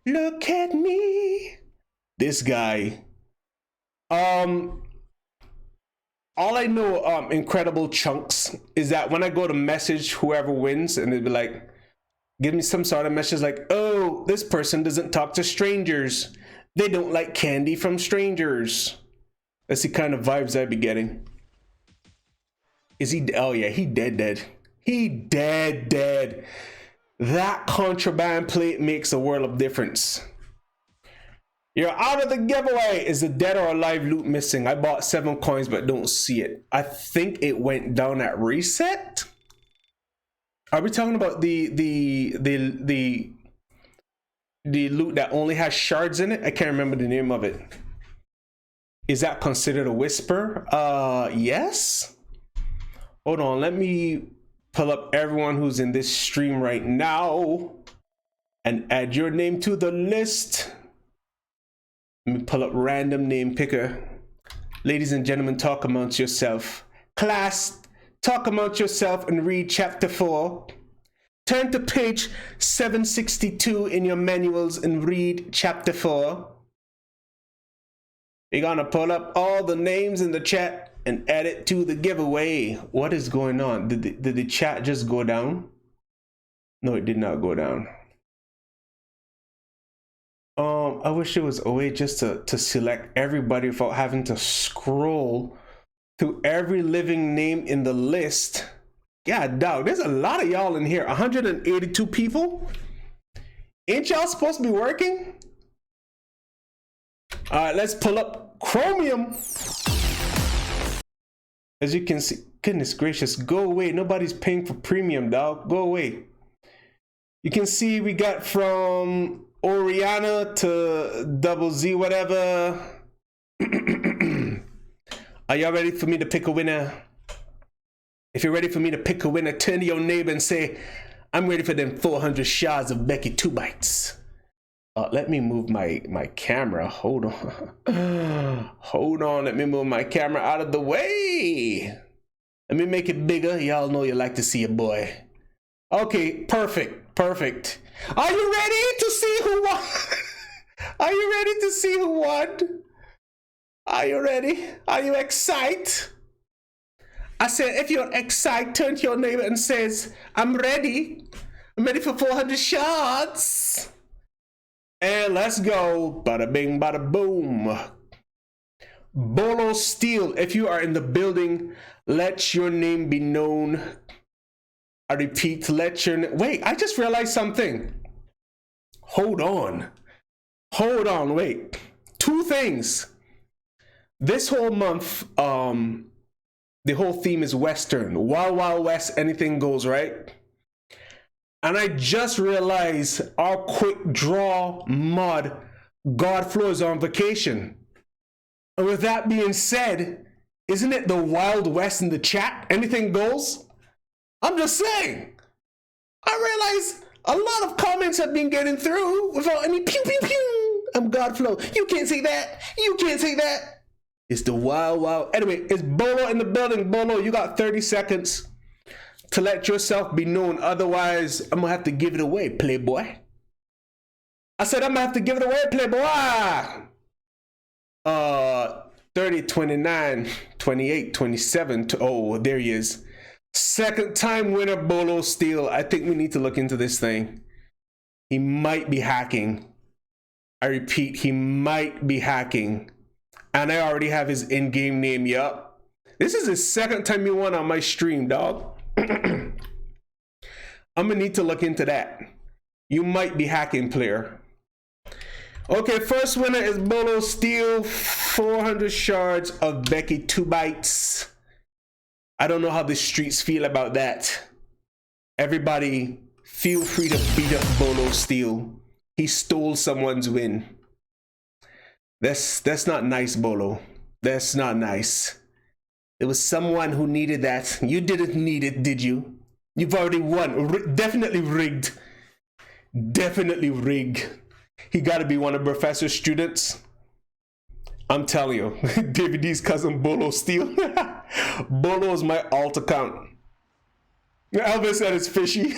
Look at me. This guy. All I know, incredible chunks, is that when I go to message whoever wins, and they'd be like, give me some sort of message like, oh, this person doesn't talk to strangers. They don't like candy from strangers. That's the kind of vibes I'd be getting. Is he? Oh yeah, he dead. He dead. That contraband plate makes a world of difference. You're out of the giveaway. Is the dead or alive loot missing? I bought 7 coins but don't see it. I think it went down at reset. Are we talking about the loot that only has shards in it? I can't remember the name of it. Is that considered a whisper? Yes. Hold on, let me pull up everyone who's in this stream right now and add your name to the list. Let me pull up random name picker. Ladies and gentlemen, talk amongst yourself. Class, talk amongst yourself and read chapter 4. Turn to page 762 in your manuals and read chapter 4. We're gonna pull up all the names in the chat and add it to the giveaway. What is going on? Did the chat just go down? No, it did not go down. I wish there was a way just to select everybody without having to scroll through every living name in the list. God, dog, there's a lot of y'all in here. 182 people? Ain't y'all supposed to be working? All right, let's pull up Chromium. As you can see, goodness gracious, go away. Nobody's paying for premium, dog. Go away. You can see we got from Oriana to Double Z, whatever. Are y'all ready for me to pick a winner? If you're ready for me to pick a winner, turn to your neighbor and say, I'm ready for them 400 shards of Becky 2 bites. Let me move my camera. Hold on. Hold on. Let me move my camera out of the way. Let me make it bigger. Y'all know you like to see a boy. Okay, perfect. Perfect. Are you ready to see who won? Are you ready to see who won? Are you ready? Are you excited? I said, if you're excited, turn to your neighbor and says, I'm ready. I'm ready for 400 shots. And let's go. Bada bing, bada boom. Bolo Steel, if you are in the building, let your name be known. I repeat, let your name. Wait, I just realized something. Hold on. Hold on, wait. 2 things. This whole month, the whole theme is Western. Wild Wild West, anything goes, right? And I just realized our quick draw mod, Godflow, is on vacation. And with that being said, isn't it the Wild West in the chat? Anything goes? I'm just saying. I realize a lot of comments have been getting through without any pew pew pew. I'm Godflow. You can't say that. You can't say that. It's the Wild Wild. Anyway, it's Bolo in the building. Bolo, you got 30 seconds to let yourself be known. Otherwise, I'm gonna have to give it away, playboy. I said I'm gonna have to give it away, playboy. 30, 29, 28, 27. Oh, there he is. Second time winner, Bolo Steel. I think we need to look into this thing. He might be hacking. I repeat, he might be hacking. And I already have his in-game name. Yup. This is his second time he won on my stream, dog. I'm gonna need to look into that. You might be hacking, player. Okay, first winner is Bolo Steel. 400 shards of Becky 2 bites. I don't know how the streets feel about that. Everybody, feel free to beat up Bolo Steel. He stole someone's win. That's not nice, Bolo. That's not nice. It was someone who needed that. You didn't need it, did you? You've already won. Definitely rigged. Definitely rigged. He got to be one of Professor's students. I'm telling you, David D's cousin Bolo Steel. Bolo is my alt account. Elvis said it's fishy.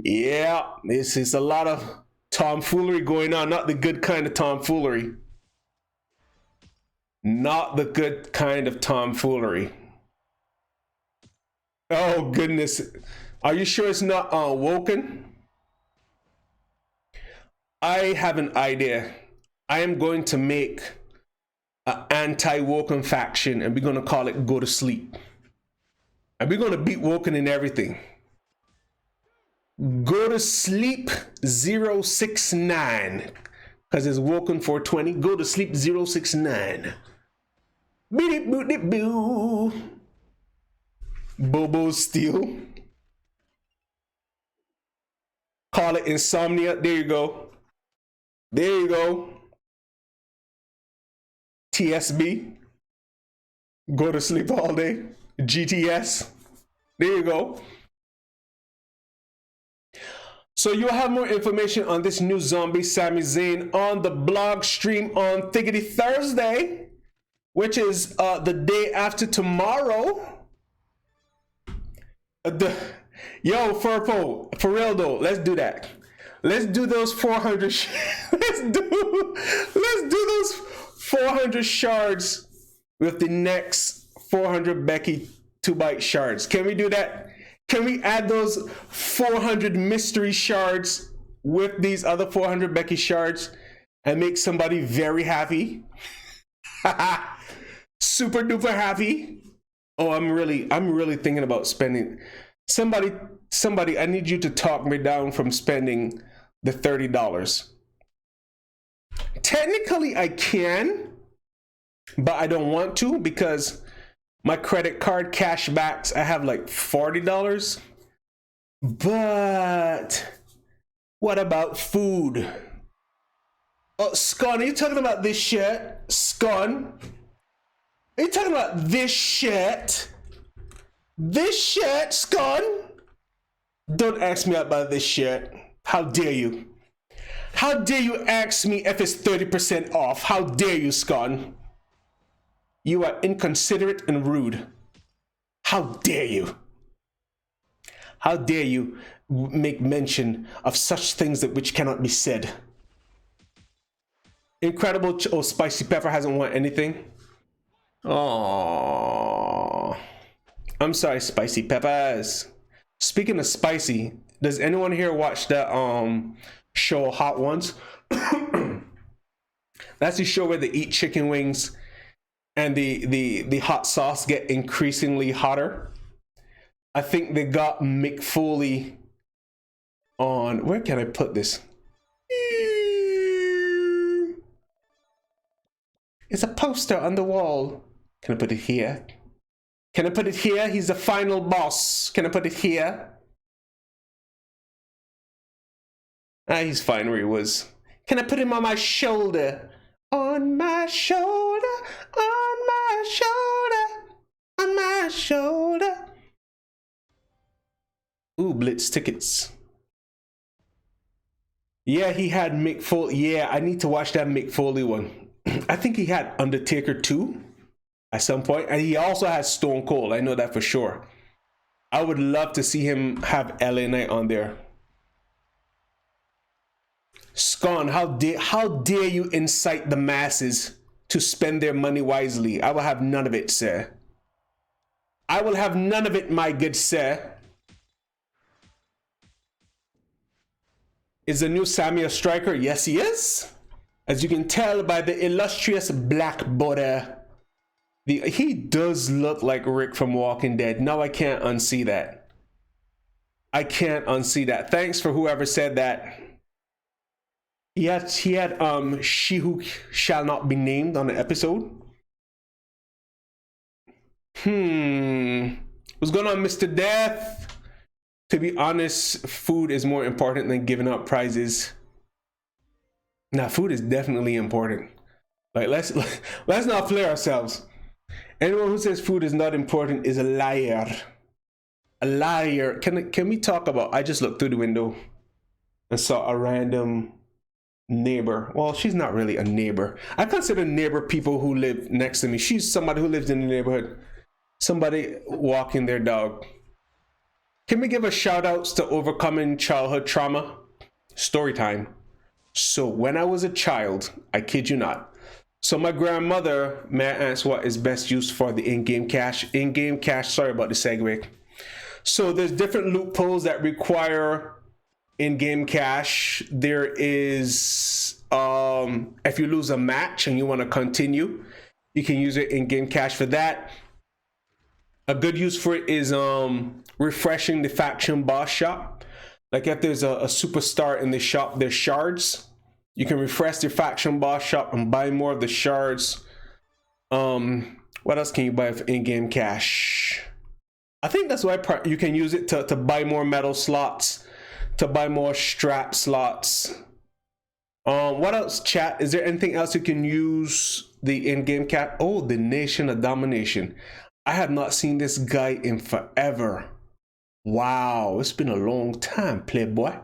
Yeah, this is a lot of tomfoolery going on. Not the good kind of tomfoolery. Not the good kind of tomfoolery. Oh, goodness. Are you sure it's not Woken? I have an idea. I am going to make an anti-Woken faction, and we're going to call it Go to Sleep. And we're going to beat Woken in everything. Go to Sleep 069. Because it's Woken 420. Go to Sleep 069. Beep boop dip boo. Bobo Steel. Call it Insomnia. There you go. There you go. TSB. Go to sleep all day. GTS. There you go. So you'll have more information on this new zombie Sami Zayn on the blog stream on Thiggity Thursday, which is the day after tomorrow. Yo, Furpo, for real though, let's do that. Let's do those 400. Let's do those 400 shards with the next 400 Becky 2-byte shards. Can we do that? Can we add those 400 mystery shards with these other 400 Becky shards and make somebody very happy? Super duper happy. Oh, I'm really thinking about spending. Somebody, I need you to talk me down from spending the $30. Technically, I can, but I don't want to because my credit card cashbacks, I have like $40. But what about food? Oh, Scon, are you talking about this shit? Scon? Are you talking about this shit? This shit, Scon? Don't ask me about this shit. How dare you? How dare you ask me if it's 30% off? How dare you, Scon? You are inconsiderate and rude. How dare you? How dare you make mention of such things that which cannot be said? Incredible. Oh, Spicy Pepper hasn't won anything. Oh, I'm sorry, Spicy Peppers. Speaking of spicy, does anyone here watch that show Hot Ones? That's the show where they eat chicken wings and the hot sauce get increasingly hotter. I think they got Mick Foley on, where can I put this? It's a poster on the wall. Can I put it here? Can I put it here? He's the final boss. Can I put it here? Ah, he's fine where he was. Can I put him on my shoulder? On my shoulder, on my shoulder, on my shoulder. Ooh, Blitz tickets. Yeah, he had Mick Foley. Yeah, I need to watch that Mick Foley one. I think he had Undertaker 2 at some point, and he also has Stone Cold. I know that for sure. I would love to see him have LA Knight on there. Scon, how dare you incite the masses to spend their money wisely? I will have none of it, sir. I will have none of it, my good sir. Is the new Sammy a striker? Yes, he is. As you can tell by the illustrious black border. He does look like Rick from Walking Dead. No, I can't unsee that. I can't unsee that. Thanks for whoever said that. He had She Who Shall Not Be Named on the episode. What's going on, Mr. Death? To be honest, food is more important than giving out prizes. Now, food is definitely important. Like, let's not play ourselves. Anyone who says food is not important is a liar. A liar. Can we talk about? I just looked through the window and saw a random neighbor. Well, she's not really a neighbor. I consider neighbor people who live next to me. She's somebody who lives in the neighborhood. Somebody walking their dog. Can we give a shout outs to overcoming childhood trauma? Story time. So when I was a child, I kid you not. So my grandmother, may I ask what is best used for the in-game cash? In-game cash, sorry about the segue. So there's different loopholes that require in-game cash. There is, if you lose a match and you want to continue, you can use it in-game cash for that. A good use for it is refreshing the faction boss shop. Like if there's a superstar in the shop, there's shards. You can refresh the faction boss shop and buy more of the shards. What else can you buy for in-game cash? I think that's why you can use it to buy more metal slots, to buy more strap slots. What else, chat? Is there anything else you can use the in-game cash? Oh, the Nation of Domination. I have not seen this guy in forever. Wow, it's been a long time, playboy.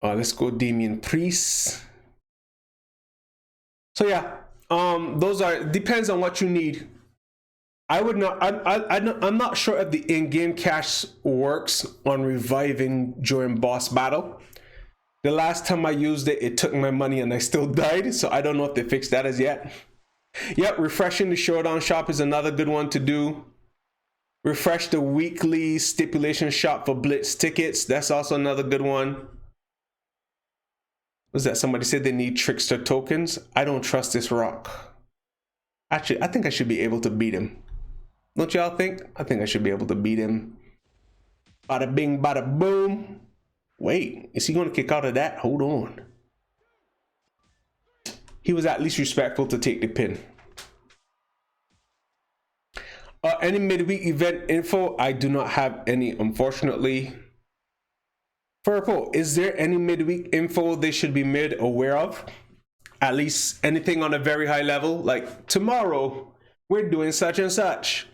Let's go Damien Priest. So yeah, those are, depends on what you need. I would not, I'm not sure if the in-game cash works on reviving during boss battle. The last time I used it, it took my money and I still died. So I don't know if they fixed that as yet. Yep, refreshing the showdown shop is another good one to do. Refresh the weekly stipulation shop for Blitz tickets. That's also another good one. Was that somebody said they need trickster tokens? I don't trust this rock. Actually, I think I should be able to beat him. Don't y'all think? I think I should be able to beat him. Bada bing, bada boom. Wait, is he going to kick out of that? Hold on. He was at least respectful to take the pin. Any midweek event info? I do not have any, unfortunately. Purple, is there any midweek info they should be made aware of? At least anything on a very high level? Like tomorrow, we're doing such and such.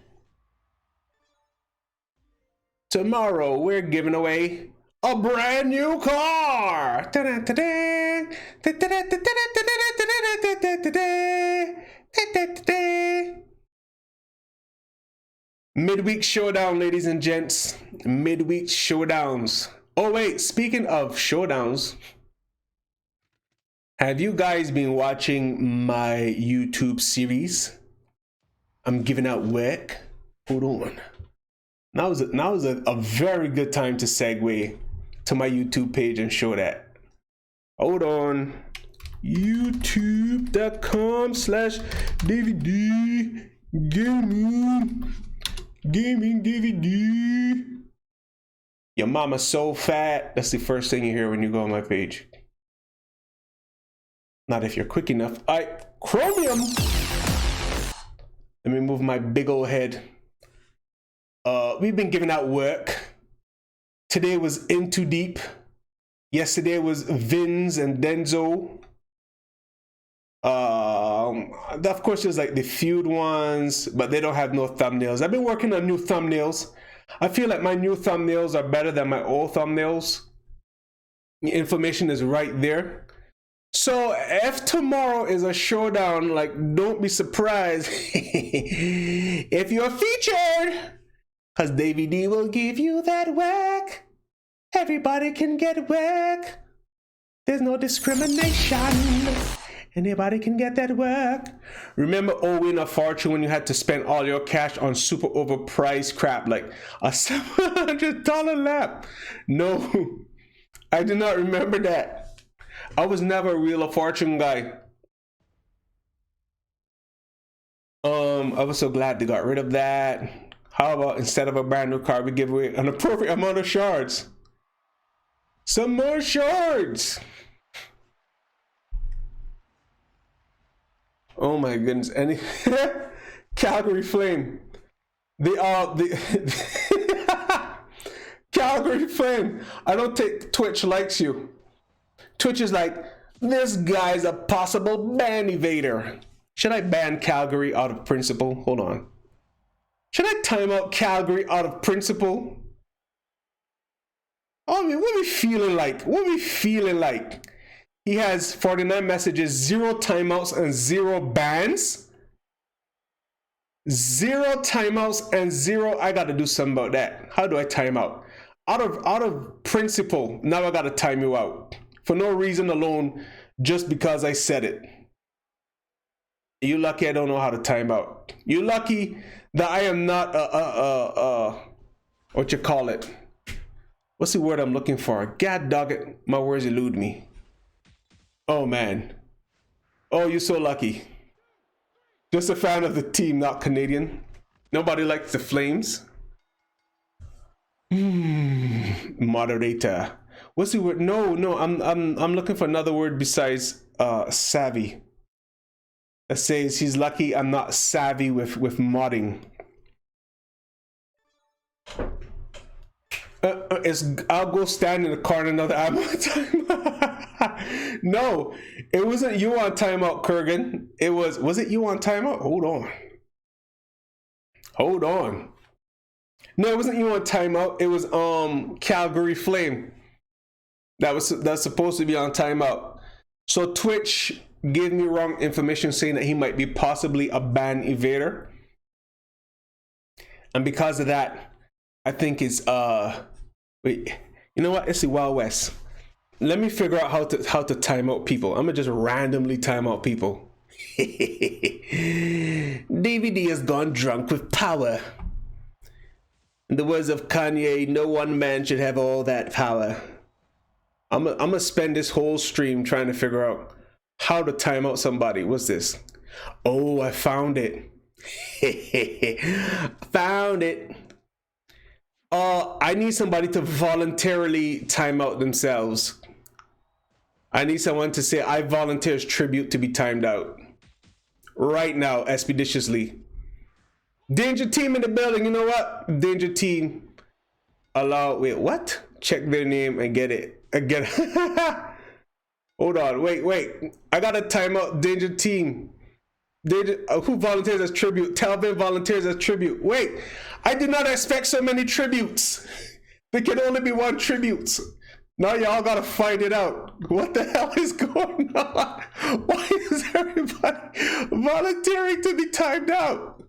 Tomorrow, we're giving away a brand new car. Midweek showdown, ladies and gents. Midweek showdowns. Oh wait, speaking of showdowns, have you guys been watching my YouTube series? I'm giving out work. Hold on. Now is a very good time to segue to my YouTube page and show that. Hold on. YouTube.com/DVD gaming DVD. Your mama's so fat. That's the first thing you hear when you go on my page. Not if you're quick enough. Chromium. Let me move my big old head. We've been giving out work. Today was In Too Deep. Yesterday was Vins and Denzo. Of course, there's like the feud ones, but they don't have no thumbnails. I've been working on new thumbnails. I feel like my new thumbnails are better than my old thumbnails. The information is right there. So if tomorrow is a showdown, like, don't be surprised if you're featured, because Davey D will give you that work. Everybody can get work. There's no discrimination. Anybody can get that work. Remember owing a fortune when you had to spend all your cash on super overpriced crap like a $700 lap? No, I do not remember that. I was never a Wheel of Fortune guy. I was so glad they got rid of that. How about instead of a brand new car, we give away an appropriate amount of shards? Some more shards. Oh my goodness. Any Calgary Flame. Calgary Flame. I don't think Twitch likes you. Twitch is like, this guy's a possible ban evader. Should I ban Calgary out of principle? Hold on. Should I time out Calgary out of principle? I mean, what are we feeling like? What are we feeling like? He has 49 messages, 0 timeouts, and 0 bans. 0 timeouts and 0. I gotta do something about that. How do I time out? Out of principle, now I gotta time you out. For no reason alone, just because I said it. You lucky I don't know how to time out. You lucky that I am not what you call it? What's the word I'm looking for? God dog it, my words elude me. Oh man. Oh, you're so lucky. Just a fan of the team, not Canadian. Nobody likes the Flames. Moderator. What's the word? No, I'm looking for another word besides savvy. That says he's lucky I'm not savvy with modding. I'll go stand in the corner another hour time. No, it wasn't you on timeout, Kurgan. It was it you on timeout? Hold on. No, it wasn't you on timeout. It was Calgary Flame. That's supposed to be on timeout. So Twitch gave me wrong information saying that he might be possibly a ban evader. And because of that, I think it's wait, you know what? It's the Wild West. Let me figure out how to time out people. I'm gonna just randomly time out people. DVD has gone drunk with power. In the words of Kanye, no one man should have all that power. I'm gonna spend this whole stream trying to figure out how to time out somebody. What's this? Oh, I found it. Found it. I need somebody to voluntarily time out themselves. I need someone to say, I volunteer as tribute to be timed out. Right now, expeditiously. Danger Team in the building. You know what? Danger Team. Wait, what? Check their name and get it. Hold on. Wait. I got to time out Danger Team. Who volunteers as tribute? Talvin volunteers as tribute. Wait, I did not expect so many tributes. There can only be one tribute. Now y'all gotta find it out. What the hell is going on? Why is everybody volunteering to be timed out?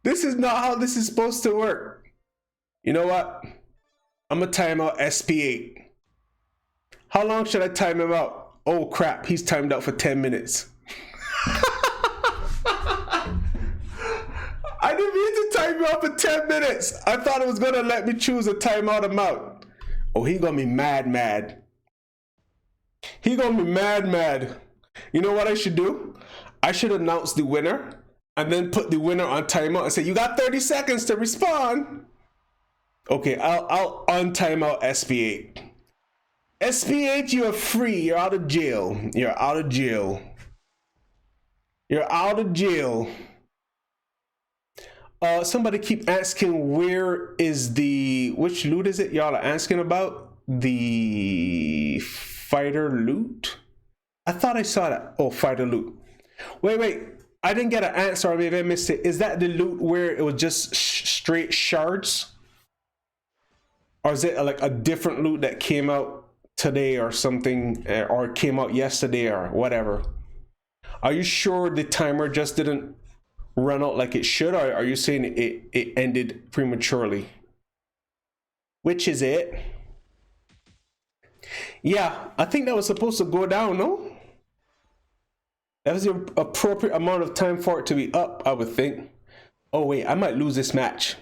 This is not how this is supposed to work. You know what? I'm gonna time out SP8. How long should I time him out? Oh crap, he's timed out for 10 minutes. I didn't mean to time you out for 10 minutes. I thought it was gonna let me choose a timeout amount. Oh, he gonna be mad. He gonna be mad. You know what I should do? I should announce the winner and then put the winner on timeout and say, you got 30 seconds to respond. Okay, I'll untime out SP8. SP8, you're free. You're out of jail. You're out of jail. Somebody keep asking where is which loot is it y'all are asking about? The fighter loot? I thought I saw that. Oh, fighter loot. Wait. I didn't get an answer, or maybe I missed it. Is that the loot where it was just straight shards? Or is it like a different loot that came out today or something, or came out yesterday or whatever? Are you sure the timer just didn't run out like it should, or are you saying it ended prematurely? Which is it? Yeah, I think that was supposed to go down, no? That was the appropriate amount of time for it to be up, I would think. Oh wait, I might lose this match.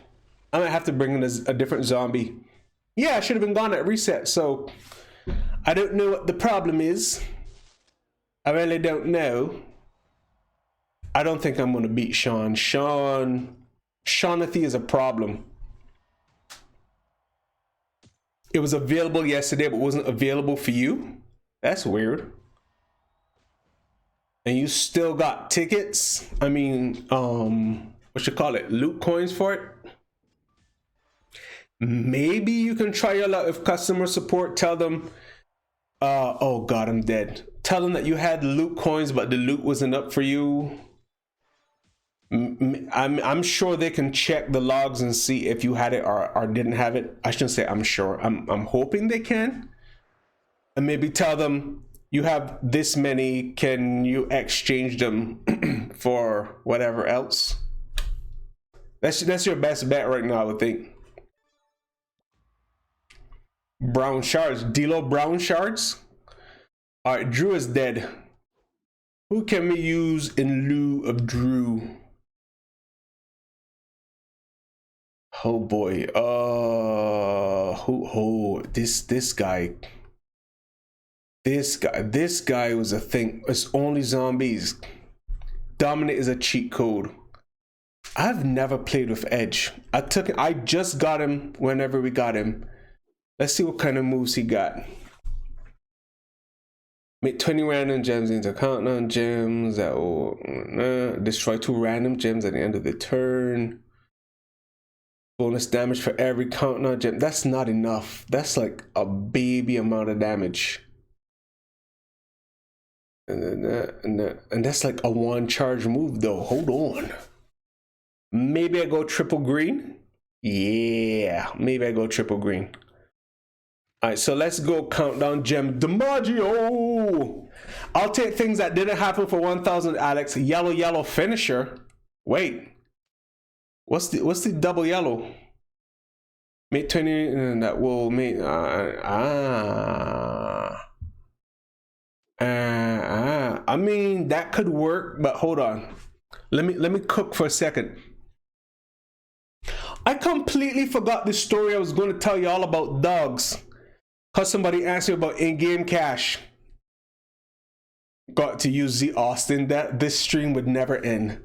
I might have to bring in a different zombie. Yeah, I should have been gone at reset, so I don't know what the problem is. I really don't know. I don't think I'm gonna beat Sean. Shaunathy is a problem. It was available yesterday, but wasn't available for you? That's weird. And you still got tickets? I mean, what you call it? Loot coins for it? Maybe you can try your luck with customer support. Tell them, oh God, I'm dead. Tell them that you had loot coins, but the loot wasn't up for you. I'm sure they can check the logs and see if you had it or didn't have it. I shouldn't say I'm sure. I'm hoping they can. And maybe tell them you have this many. Can you exchange them for whatever else? That's your best bet right now, I would think. Brown shards. D'Lo brown shards. All right, Drew is dead. Who can we use in lieu of Drew? Oh boy. This guy. This guy was a thing. It's only zombies. Dominate is a cheat code. I've never played with Edge. I just got him whenever we got him. Let's see what kind of moves he got. Make 20 random gems into countdown gems that will destroy 2 random gems at the end of the turn. Bonus damage for every countdown gem. That's not enough. That's like a baby amount of damage. And that's like a 1 charge move though. Hold on. Maybe I go triple green. Yeah, maybe I go triple green. All right, so let's go countdown gem DiMaggio. I'll take things that didn't happen for 1,000, Alex. Yellow finisher. Wait, what's the double yellow? Make 20 and that will make I mean that could work, but hold on. Let me cook for a second. I completely forgot the story I was going to tell you all about dogs. Cause somebody asked me about in-game cash. Got to use the Austin that this stream would never end.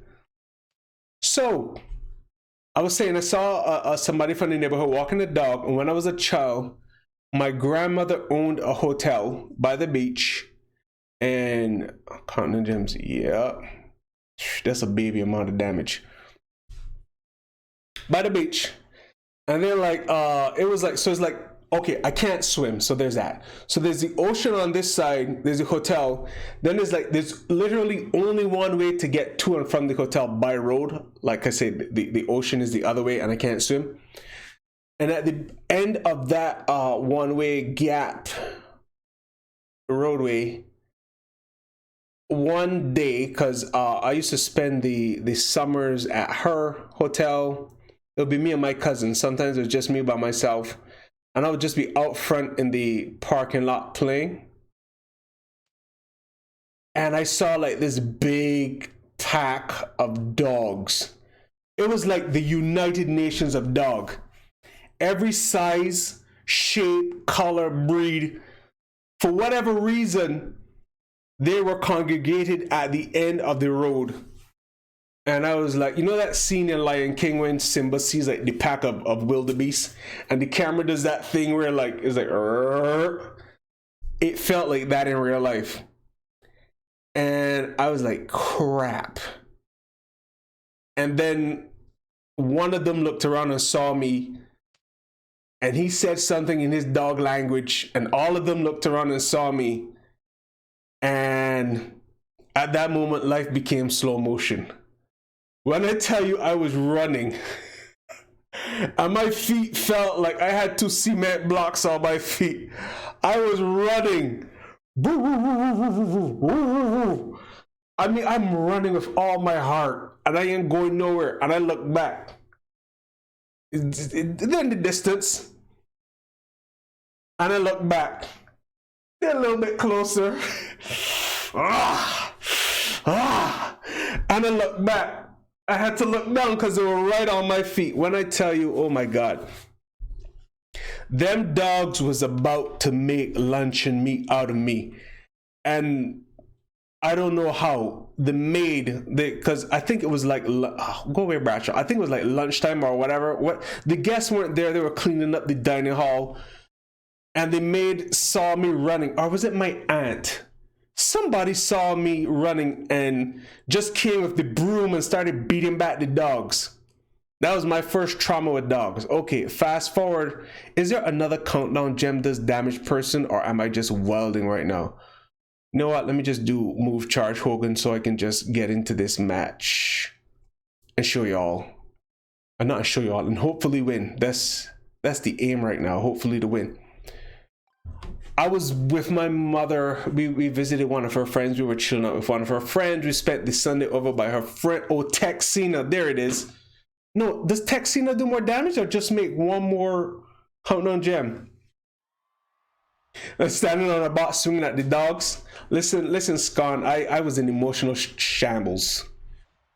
So I was saying I saw somebody from the neighborhood walking the dog, and when I was a child, my grandmother owned a hotel by the beach, and continent gems. Yeah, that's a baby amount of damage. By the beach, and they're like, it was like, so it's like, okay, I can't swim, so there's that. So there's the ocean on this side, there's the hotel, then there's literally only one way to get to and from the hotel by road. Like I said, the ocean is the other way, and I can't swim. And at the end of that one-way gap roadway, one day, because I used to spend the summers at her hotel. It would be me and my cousin. Sometimes it was just me by myself. And I would just be out front in the parking lot playing. And I saw like this big pack of dogs. It was like the United Nations of dog. Every size, shape, color, breed. For whatever reason, they were congregated at the end of the road. And I was like, you know that scene in Lion King when Simba sees like the pack of wildebeest, and the camera does that thing where like it's like, it felt like that in real life. And I was like, crap. And then one of them looked around and saw me, and he said something in his dog language, and all of them looked around and saw me. And at that moment, life became slow motion. When I tell you I was running, and my feet felt like I had 2 cement blocks on my feet. I was running. I mean, I'm running with all my heart, and I ain't going nowhere. And I look back. They're in the distance. And I look back. They're a little bit closer. And I look back. I had to look down because they were right on my feet. When I tell you, oh my God. Them dogs was about to make luncheon meat out of me. And I don't know how. The maid, because I think it was like, go away, Bradshaw. I think it was like lunchtime or whatever. The guests weren't there. They were cleaning up the dining hall. And the maid saw me running. Or was it my aunt? Somebody saw me running and just came with the broom and started beating back the dogs. That was my first trauma with dogs. Okay, fast forward. Is there another countdown gem does damage person, or am I just welding right now? You know what? Let me just do move charge Hogan so I can just get into this match and show y'all. And not show y'all, and hopefully win. That's the aim right now. Hopefully to win. I was with my mother. We visited one of her friends. We were chilling out with one of her friends. We spent the Sunday over by her friend. Oh, Texina. There it is. No, does Texina do more damage or just make one more countdown gem? Standing on a box swinging at the dogs. Listen, Scon. I was in emotional shambles.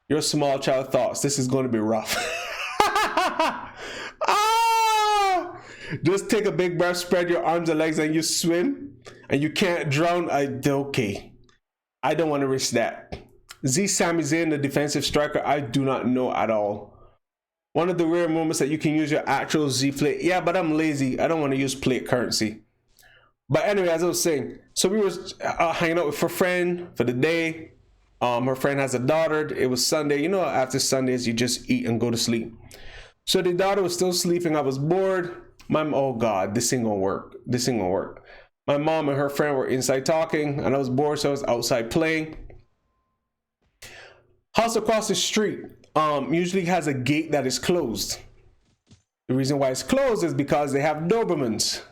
Your small child thoughts. This is going to be rough. Just take a big breath, spread your arms and legs, and you swim, and you can't drown. Okay. I don't want to risk that. Z Sami Zayn, the defensive striker, I do not know at all. One of the rare moments that you can use your actual Z plate. Yeah, but I'm lazy. I don't want to use plate currency. But anyway, as I was saying, so we were hanging out with her friend for the day. Her friend has a daughter. It was Sunday. You know, after Sundays, you just eat and go to sleep. So the daughter was still sleeping. I was bored. Oh God, this ain't gonna work. This ain't gonna work. My mom and her friend were inside talking, and I was bored, so I was outside playing. House across the street usually has a gate that is closed. The reason why it's closed is because they have Dobermans.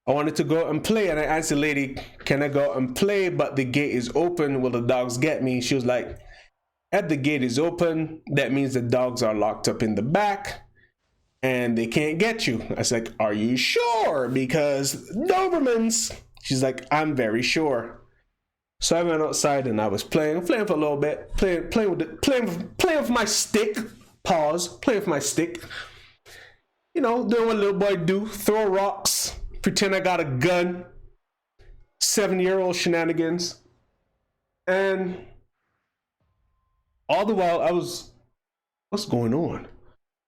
I wanted to go and play, and I asked the lady, can I go and play? But the gate is open. Will the dogs get me? She was like, if the gate is open, that means the dogs are locked up in the back and they can't get you. I was like, are you sure? Because Dobermans. She's like, I'm very sure. So I went outside and I was playing for a little bit, playing with my stick. Pause. Playing with my stick. You know, doing what a little boy do. Throw rocks. Pretend I got a gun. 7-year-old shenanigans. And all the while what's going on?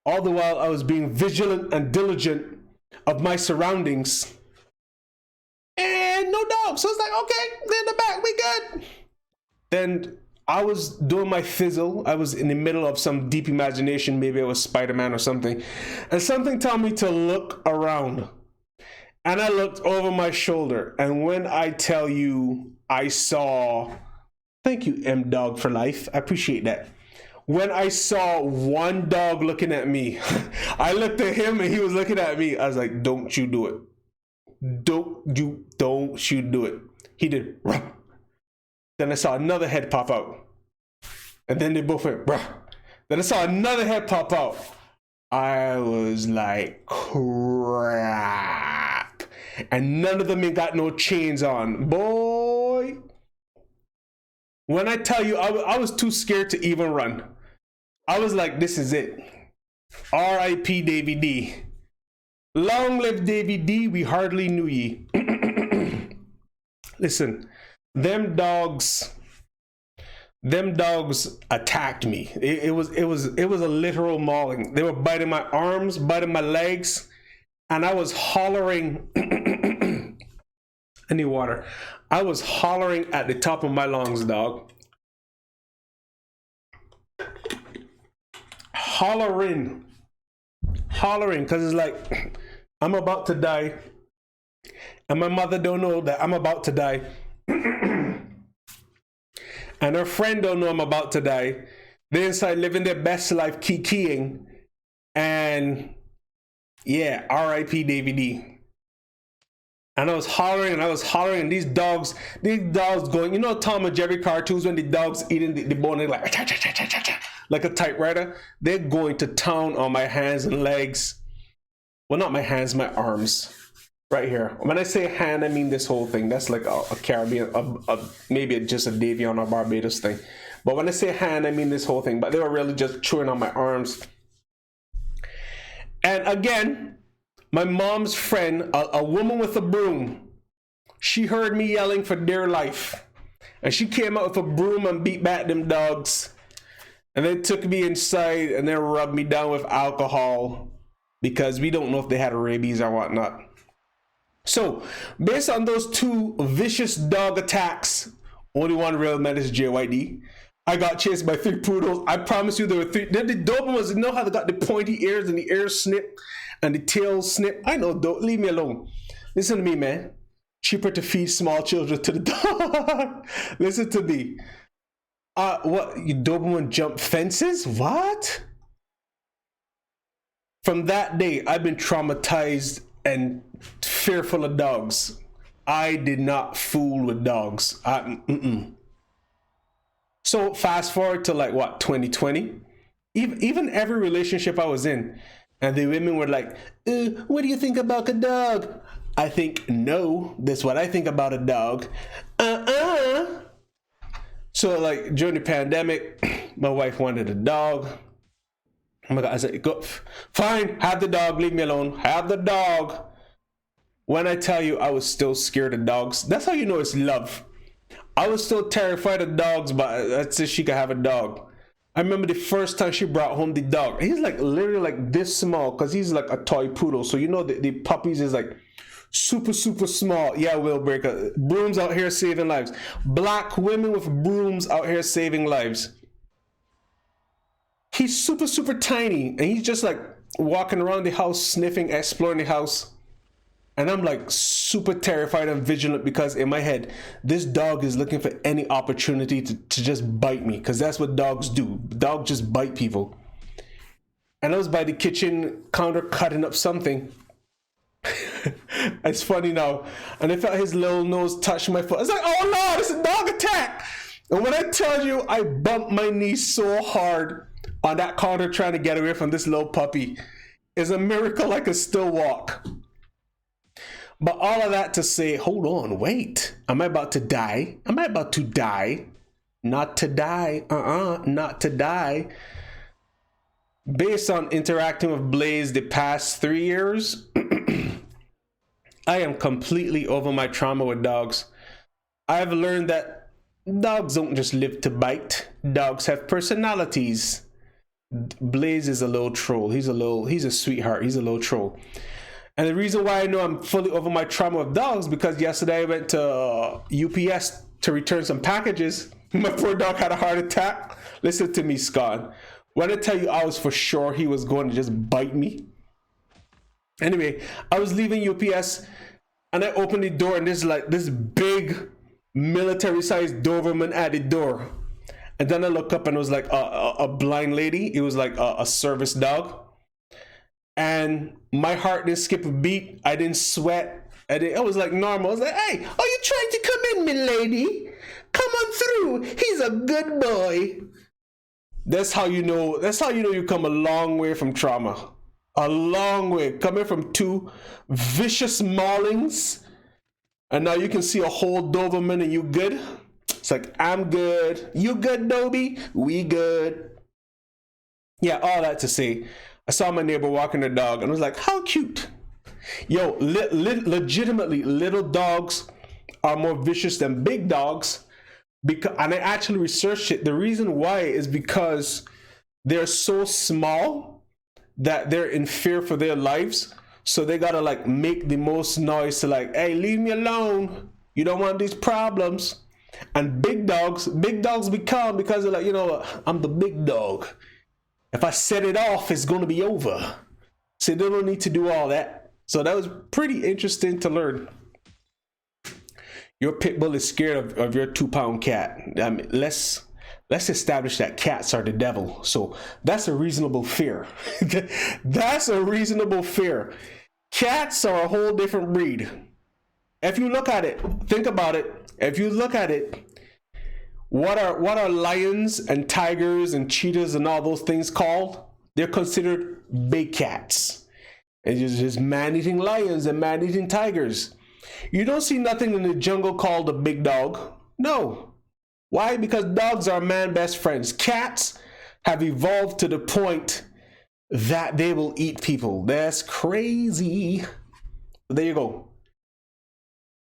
All the while I was being vigilant and diligent of my surroundings. And no dogs. So it's like, okay, they're in the back, we good. Then I was doing my fizzle. I was in the middle of some deep imagination. Maybe I was Spider-Man or something. And something told me to look around. And I looked over my shoulder. And when I tell you I saw... Thank you, M Dog for life. I appreciate that. When I saw one dog looking at me, I looked at him and he was looking at me. I was like, don't you do it. Don't you do it. He did. Ruh. Then I saw another head pop out. And then they both went, bruh. Then I saw another head pop out. I was like, crap. And none of them ain't got no chains on. Boy. When I tell you, I was too scared to even run. I was like, this is it. R.I.P. Davy D. Long live Davy D, we hardly knew ye. Listen, them dogs attacked me. It was a literal mauling. They were biting my arms, biting my legs, and I was hollering. I need water. I was hollering at the top of my lungs, dog. Hollering, because it's like, I'm about to die. And my mother don't know that I'm about to die. And her friend don't know I'm about to die. They're inside living their best life, kikiing. And yeah, R.I.P. Davy D. And I was hollering, and these dogs going, you know Tom and Jerry cartoons when the dogs eating the bone, they're like, cha, cha, cha, cha, cha, cha, like a typewriter? They're going to town on my hands and legs. Well, not my hands, my arms. Right here. When I say hand, I mean this whole thing. That's like a Caribbean, maybe just a Davion or Barbados thing. But when I say hand, I mean this whole thing. But they were really just chewing on my arms. And again, my mom's friend, a woman with a broom, she heard me yelling for dear life. And she came out with a broom and beat back them dogs. And they took me inside and they rubbed me down with alcohol because we don't know if they had rabies or whatnot. So, based on those two vicious dog attacks, only one real man is JYD. I got chased by 3 poodles. I promise you there were 3. Then the Dobermans, you know how they got the pointy ears and the ears snip and the tail snip? I know, leave me alone. Listen to me, man. Cheaper to feed small children to the dog. Listen to me. What? You Doberman jump fences? What? From that day, I've been traumatized and fearful of dogs. I did not fool with dogs. So fast forward to like what, 2020? Even every relationship I was in, and the women were like, what do you think about a dog? I think, no, that's what I think about a dog. So like during the pandemic, my wife wanted a dog. Oh my God, I said, go, fine, have the dog, leave me alone, have the dog. When I tell you I was still scared of dogs, that's how you know it's love. I was still terrified of dogs, but that's if she could have a dog. I remember the first time she brought home the dog. He's like literally like this small, because he's like a toy poodle. So you know the puppies is like super small. Yeah, Will Breaker. Brooms out here saving lives. Black women with brooms out here saving lives. He's super tiny, and he's just like walking around the house, sniffing, exploring the house. And I'm like super terrified and vigilant, because in my head, this dog is looking for any opportunity to just bite me, because that's what dogs do. Dogs just bite people. And I was by the kitchen counter cutting up something. It's funny now. And I felt his little nose touch my foot. I was like, oh no, it's a dog attack. And when I tell you, I bumped my knee so hard on that counter trying to get away from this little puppy. It's a miracle I could still walk. But all of that to say, hold on, wait. Am I about to die? Am I about to die? Not to die. Not to die. Based on interacting with Blaze the past 3 years, I am completely over my trauma with dogs. I've learned that dogs don't just live to bite. Dogs have personalities. Blaze is a little troll. He's a sweetheart. He's a little troll. And the reason why I know I'm fully over my trauma with dogs, because yesterday I went to UPS to return some packages. My poor dog had a heart attack. Listen to me, Scott. When I tell you I was for sure he was going to just bite me. Anyway, I was leaving UPS and I opened the door, and there's like this big military-sized Doberman at the door. And then I look up and it was like a blind lady. It was like a service dog. And my heart didn't skip a beat. I didn't sweat. I was like normal. I was like, hey, are you trying to come in, me lady? Come on through. He's a good boy. That's how you know you come a long way from trauma. A long way. Coming from 2 vicious maulings, and now you can see a whole Doberman and you good. It's like, I'm good. You good, Dobie? We good. Yeah, all that to say, I saw my neighbor walking their dog and I was like, how cute. Yo, legitimately, little dogs are more vicious than big dogs. And I actually researched it. The reason why is because they're so small that they're in fear for their lives. So they gotta like make the most noise to like, hey, leave me alone. You don't want these problems. And big dogs be calm because they're like, you know, I'm the big dog. If I set it off, it's going to be over. So they don't need to do all that. So that was pretty interesting to learn. Your pit bull is scared of your 2-pound cat. I mean, let's establish that cats are the devil. So that's a reasonable fear. That's a reasonable fear. Cats are a whole different breed. If you look at it, think about it. If you look at it, what are lions and tigers and cheetahs and all those things called? They're considered big cats. And it's just man-eating lions and man-eating tigers. You don't see nothing in the jungle called a big dog. No. Why? Because dogs are man best friends. Cats have evolved to the point that they will eat people. That's crazy. There you go.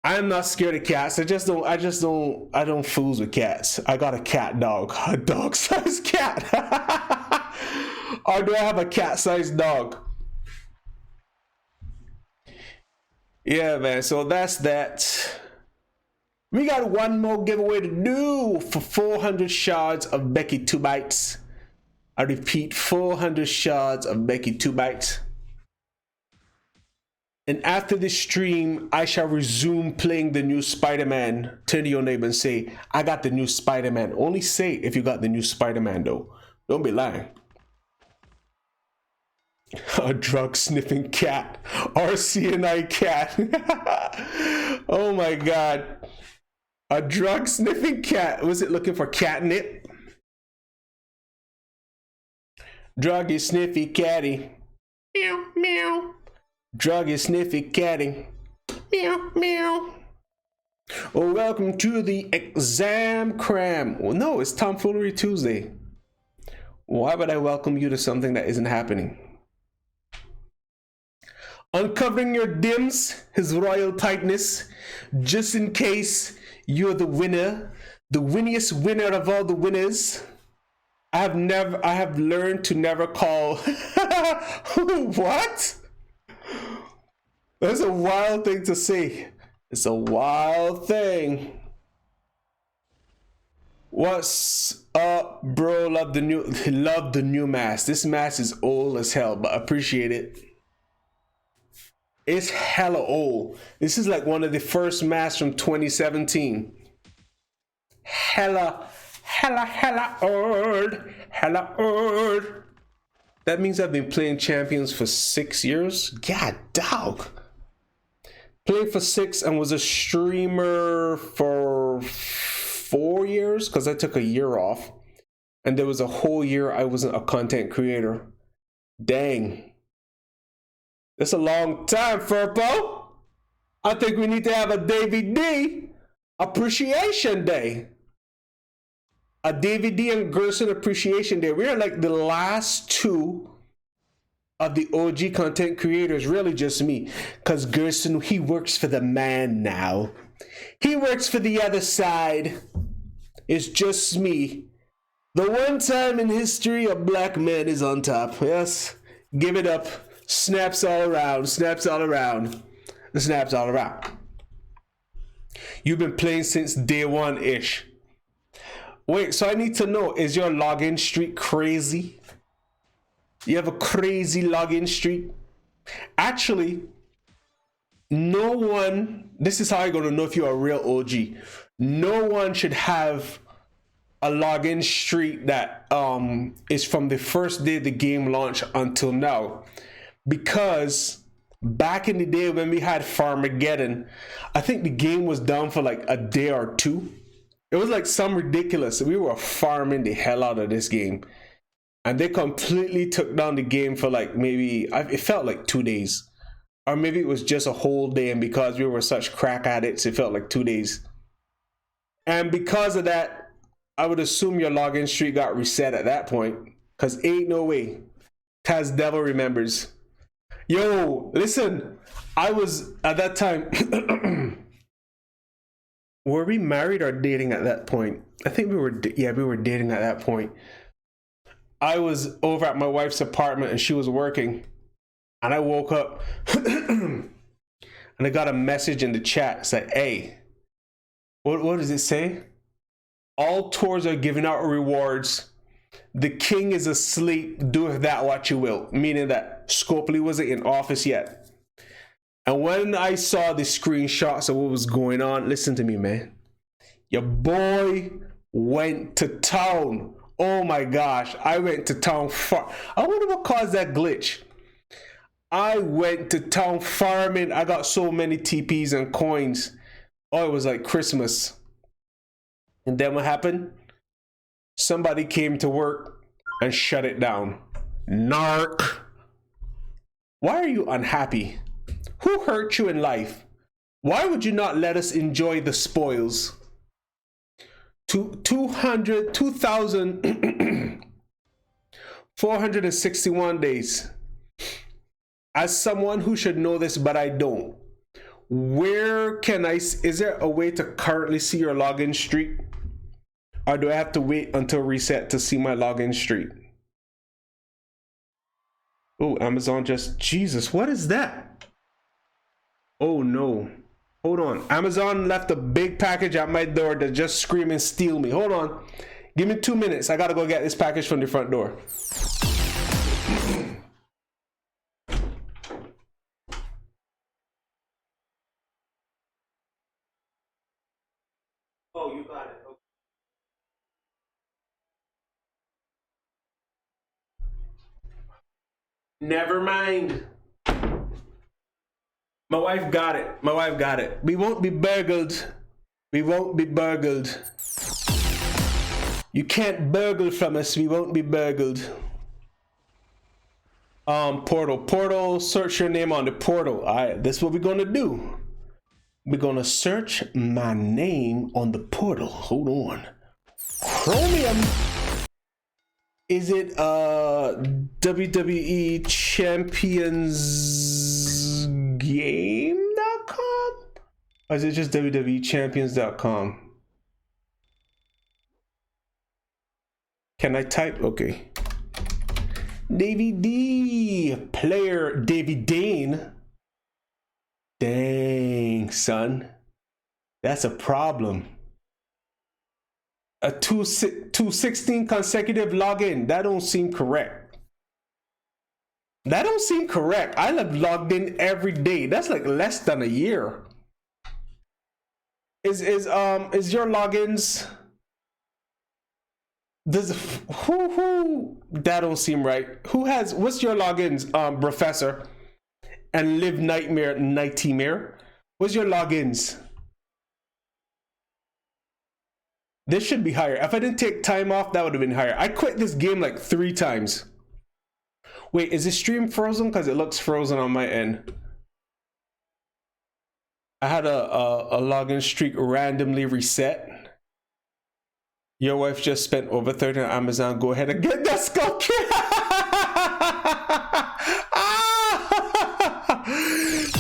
I'm not scared of cats. I don't fools with cats. I got a cat dog. A dog-sized cat. Or do I have a cat-sized dog? Yeah, man. So that's that. We got one more giveaway to do for 400 shards of Becky 2 Bites. I repeat, 400 shards of Becky 2 Bites. And after this stream, I shall resume playing the new Spider-Man. Turn to your neighbor and say, I got the new Spider-Man. Only say it if you got the new Spider-Man, though. Don't be lying. A drug-sniffing cat. Or CNI cat. Oh my God. A drug-sniffing cat. Was it looking for catnip? Druggy, sniffy, catty. Meow, meow. Druggy, sniffy, catty. Meow, meow. Oh, welcome to the exam cram. Well, no, it's Tomfoolery Tuesday. Why would I welcome you to something that isn't happening? uncovering your dims, His Royal Tightness, just in case you're the winner, the winniest winner of all the winners. I have learned to never call. What? That's a wild thing to say. It's a wild thing. What's up, bro? Love the new mask. This mask is old as hell, but I appreciate it. It's hella old. This is like one of the first masks from 2017. Hella old. Hella old. That means I've been playing Champions for 6 years? God dog. Played for 6 and was a streamer for 4 years because I took a year off. And there was a whole year I wasn't a content creator. Dang. That's a long time, Furpo. I think we need to have a DVD appreciation day. A DVD and Gerson appreciation day. We're like the last two of the OG content creators, really just me. Because Gerson, he works for the man now. He works for the other side. It's just me. The one time in history a black man is on top. Yes, give it up. Snaps all around. Snaps all around. Snaps all around. You've been playing since day one-ish. Wait, so I need to know, is your login streak crazy? You have a crazy login streak? Actually, no one, this is how I'm going to know if you're a real OG. No one should have a login streak that is from the first day the game launched until now. Because back in the day when we had Farmageddon, I think the game was down for like a day or two. It was like some ridiculous. We were farming the hell out of this game. And they completely took down the game for like maybe, it felt like 2 days. Or maybe it was just a whole day, and because we were such crack addicts, it felt like 2 days. And because of that, I would assume your login streak got reset at that point. Because ain't no way. Taz Devil remembers. Yo, listen, I was at that time... Were we married or dating at that point? I think we were dating at that point. I was over at my wife's apartment and she was working. And I woke up and I got a message in the chat saying, hey, what does it say? All tours are giving out rewards. The king is asleep. Do with that what you will. Meaning that Scopely wasn't in office yet. And when I saw the screenshots of what was going on, listen to me, man. Your boy went to town. Oh my gosh, I went to town far. I wonder what caused that glitch. I went to town farming. I got so many TPs and coins. Oh, it was like Christmas. And then what happened? Somebody came to work and shut it down. Narc. Why are you unhappy? Who hurt you in life? Why would you not let us enjoy the spoils? 2,461 days. As someone who should know this, but I don't. Where can I, is there a way to currently see your login streak? Or do I have to wait until reset to see my login streak? Oh, Amazon just, Jesus, what is that? Oh no, hold on. Amazon left a big package at my door that just screaming steal me. Hold on, give me 2 minutes. I gotta go get this package from the front door. Oh, you got it. Okay. Never mind. My wife got it. My wife got it. We won't be burgled. We won't be burgled. You can't burgle from us. We won't be burgled. Portal. Search your name on the portal. All right, this is what we're gonna do. We're gonna search my name on the portal. Hold on. Chromium. Is it WWE Champions game.com? Or is it just www.champions.com? Can I type? Okay. Davy D, player Davy Dane. Dang, son. That's a problem. A 216 consecutive login. That don't seem correct. That don't seem correct. I have logged in every day. That's like less than a year. Is your logins? Who that don't seem right. What's your logins, Professor? And Live Nightmare. What's your logins? This should be higher. If I didn't take time off, that would have been higher. I quit this game like 3 times. Wait, is this stream frozen? Because it looks frozen on my end. I had a login streak randomly reset. Your wife just spent over 30 on Amazon. Go ahead and get that skull kit.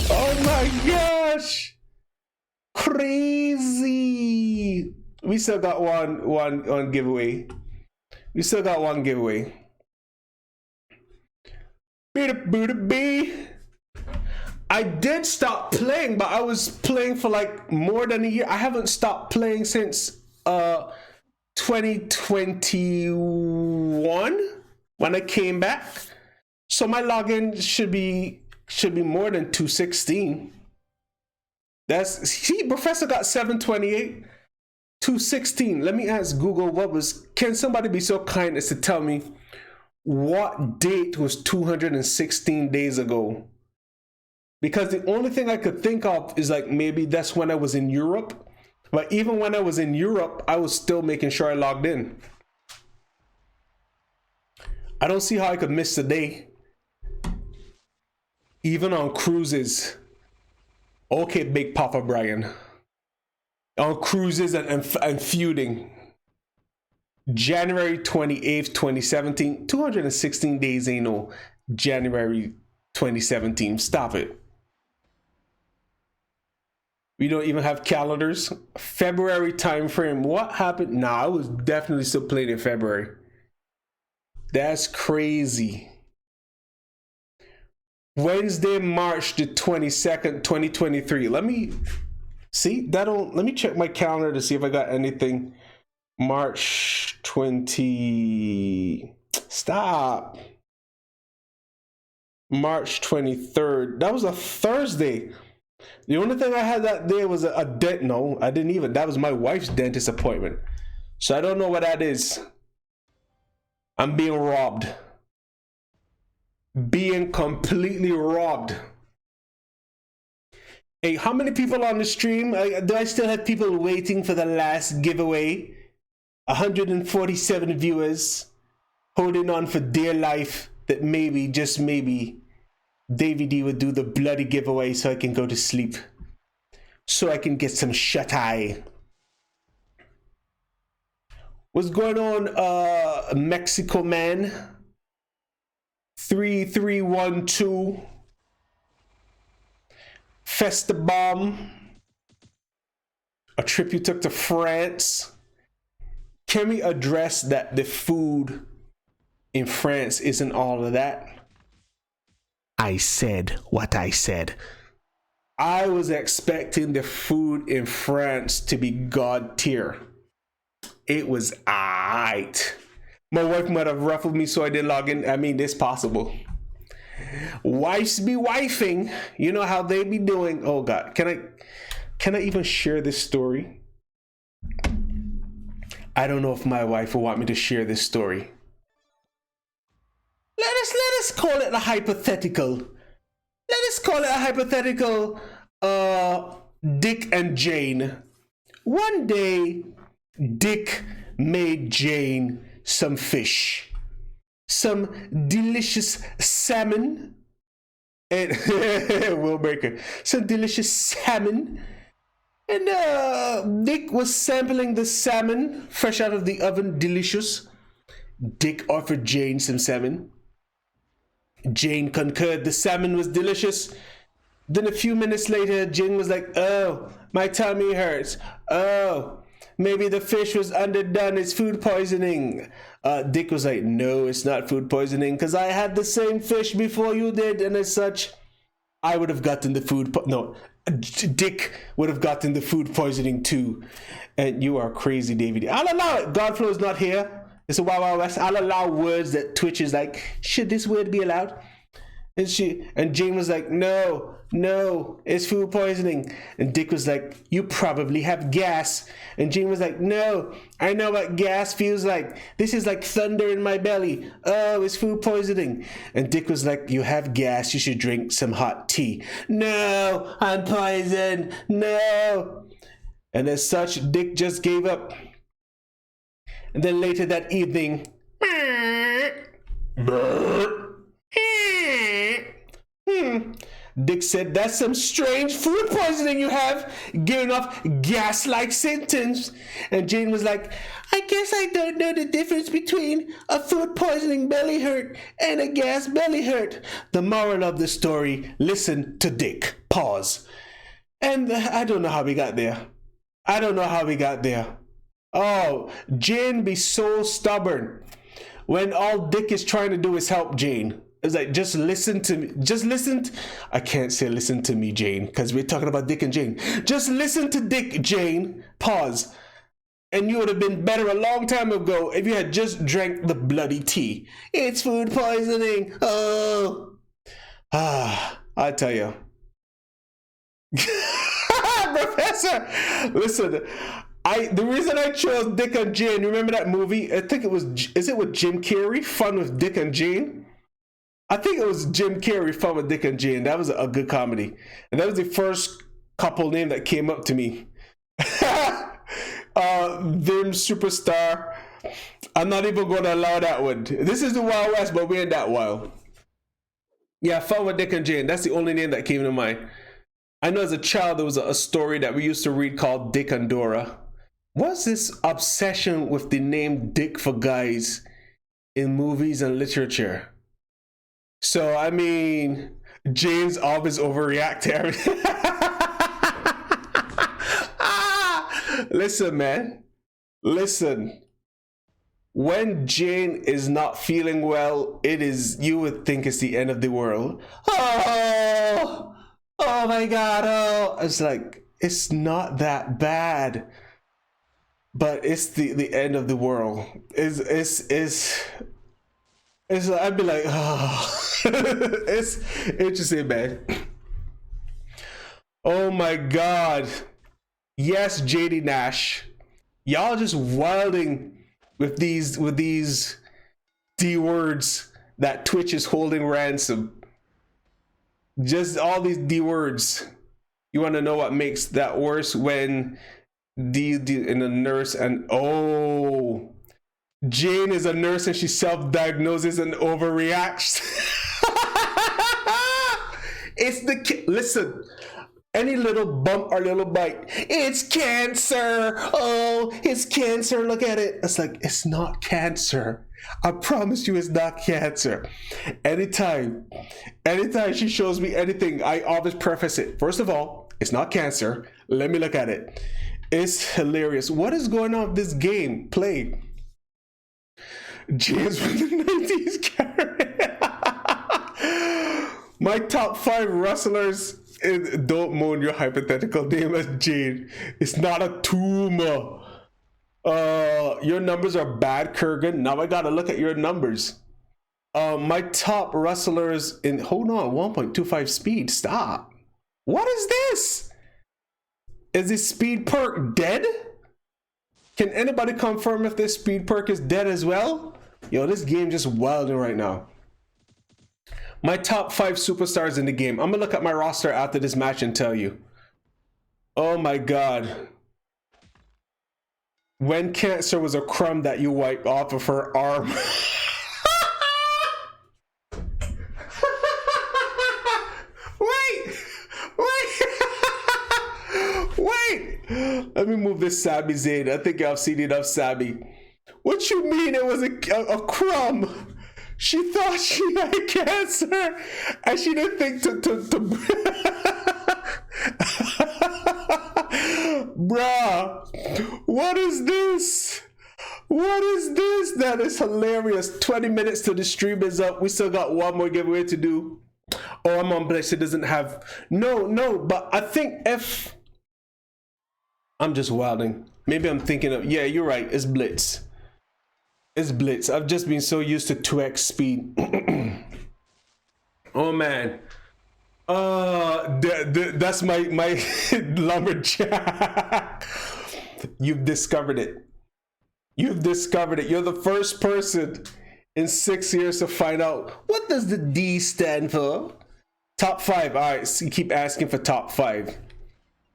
Oh my gosh. Crazy. We still got one giveaway. We still got one giveaway. I did stop playing, but I was playing for like more than a year. I haven't stopped playing since 2021 when I came back. So my login should be more than 216. See, Professor got 728. 216. Let me ask Google can somebody be so kind as to tell me what date was 216 days ago? Because the only thing I could think of is like maybe that's when I was in Europe. But even when I was in Europe, I was still making sure I logged in. I don't see how I could miss a day. Even on cruises. Okay, Big Papa Brian. On cruises and feuding. January 28th, 2017. 216 days ain't no January 2017. Stop it. We don't even have calendars. February time frame. What happened? Nah, I was definitely still playing in February. That's crazy. Wednesday, March the 22nd, 2023. Let me see. Let me check my calendar to see if I got anything. March 20. Stop. March 23rd. That was a Thursday. The only thing I had that day was a dent. No, I didn't even. That was my wife's dentist appointment. So I don't know what that is. I'm being robbed. Being completely robbed. Hey, how many people on the stream? Do I still have people waiting for the last giveaway? 147 viewers holding on for dear life that maybe, just maybe, Davey D would do the bloody giveaway so I can go to sleep. So I can get some shut-eye. What's going on, Mexico man? 3312. Festa Bomb. A trip you took to France. Can we address that the food in France isn't all of that? I said what I said. I was expecting the food in France to be God tier. It was aight. My wife might have ruffled me so I didn't log in. I mean, it's possible. Wives be wifing. You know how they be doing. Oh God, can I even share this story? I don't know if my wife will want me to share this story. Let us call it a hypothetical. Let us call it a hypothetical Dick and Jane. One day, Dick made Jane some fish. Some delicious salmon. And Will Breaker. Some delicious salmon. And Dick was sampling the salmon fresh out of the oven, delicious. Dick offered Jane some salmon. Jane concurred the salmon was delicious. Then a few minutes later, Jane was like, oh, my tummy hurts. Oh, maybe the fish was underdone. It's food poisoning. Dick was like, no, it's not food poisoning because I had the same fish before you did. And as such, I would have gotten the Dick would have gotten the food poisoning too. And you are crazy, David. I'll allow it. Godflow is not here. It's a Wild Wild West. I'll allow words that Twitch is like, should this word be allowed? And Jane was like, no, it's food poisoning. And Dick was like, you probably have gas. And Jane was like, no, I know what gas feels like. This is like thunder in my belly. Oh, it's food poisoning. And Dick was like, you have gas. You should drink some hot tea. No, I'm poisoned. No. And as such, Dick just gave up. And then later that evening, Dick said, that's some strange food poisoning you have, giving off gas-like symptoms. And Jane was like, I guess I don't know the difference between a food poisoning belly hurt and a gas belly hurt. The moral of the story, listen to Dick. Pause. And I don't know how we got there. Oh, Jane be so stubborn when all Dick is trying to do is help Jane. It's like, just listen to me. I can't say listen to me, Jane, because we're talking about Dick and Jane. Just listen to Dick, Jane. Pause. And you would have been better a long time ago if you had just drank the bloody tea. It's food poisoning. Oh. I tell you. Professor, listen. The reason I chose Dick and Jane, remember that movie? I think it was, is it with Jim Carrey? Fun with Dick and Jane? I think it was Jim Carrey, Fun with Dick and Jane. That was a good comedy. And that was the first couple name that came up to me. Vim Superstar. I'm not even going to allow that one. This is the Wild West, but we ain't that wild. Yeah, Fun with Dick and Jane. That's the only name that came to mind. I know as a child, there was a story that we used to read called Dick and Dora. What's this obsession with the name Dick for guys in movies and literature? So, I mean, James always overreact to everything. Listen, man. Listen. When Jane is not feeling well, you would think it's the end of the world. Oh my God. Oh, it's like, it's not that bad. But it's the end of the world. It's I'd be like, oh. It's interesting, man. Oh my God. Yes, JD Nash. Y'all just wilding with these D words that Twitch is holding ransom. Just all these D words. You want to know what makes that worse? When D in a nurse and Jane is a nurse and she self-diagnoses and overreacts. Listen, any little bump or little bite, it's cancer. Oh, it's cancer. Look at it. It's like, it's not cancer. I promise you it's not cancer. Anytime she shows me anything, I always preface it. First of all, it's not cancer. Let me look at it. It's hilarious. What is going on with this game? Play. James from the 90s character. My top 5 wrestlers. Don't moan your hypothetical name as Jade. It's not a tumor. Your numbers are bad, Kurgan. Now I gotta look at your numbers. My top wrestlers in 1.25 speed. Stop. What is this? Is this speed perk dead? Can anybody confirm if this speed perk is dead as well? Yo, this game just wilding right now. My top 5 superstars in the game. I'm gonna look at my roster after this match and tell you. Oh my God. When cancer was a crumb that you wiped off of her arm. Wait. Let me move this Sabby Zayn. I think I've seen enough Sabby. What you mean it was a crumb? She thought she had cancer and she didn't think to Bruh, what is this? What is this? That is hilarious. 20 minutes till the stream is up. We still got one more giveaway to do. Oh, I'm on Blitz. It doesn't have... No, but I think if... I'm just wilding. Maybe I'm thinking of... Yeah, you're right. It's Blitz. It's Blitz. I've just been so used to 2x speed. Oh, man. That's my lumberjack. You've discovered it. You've discovered it. You're the first person in 6 years to find out what does the D stand for. Top 5. All right, so you keep asking for top 5.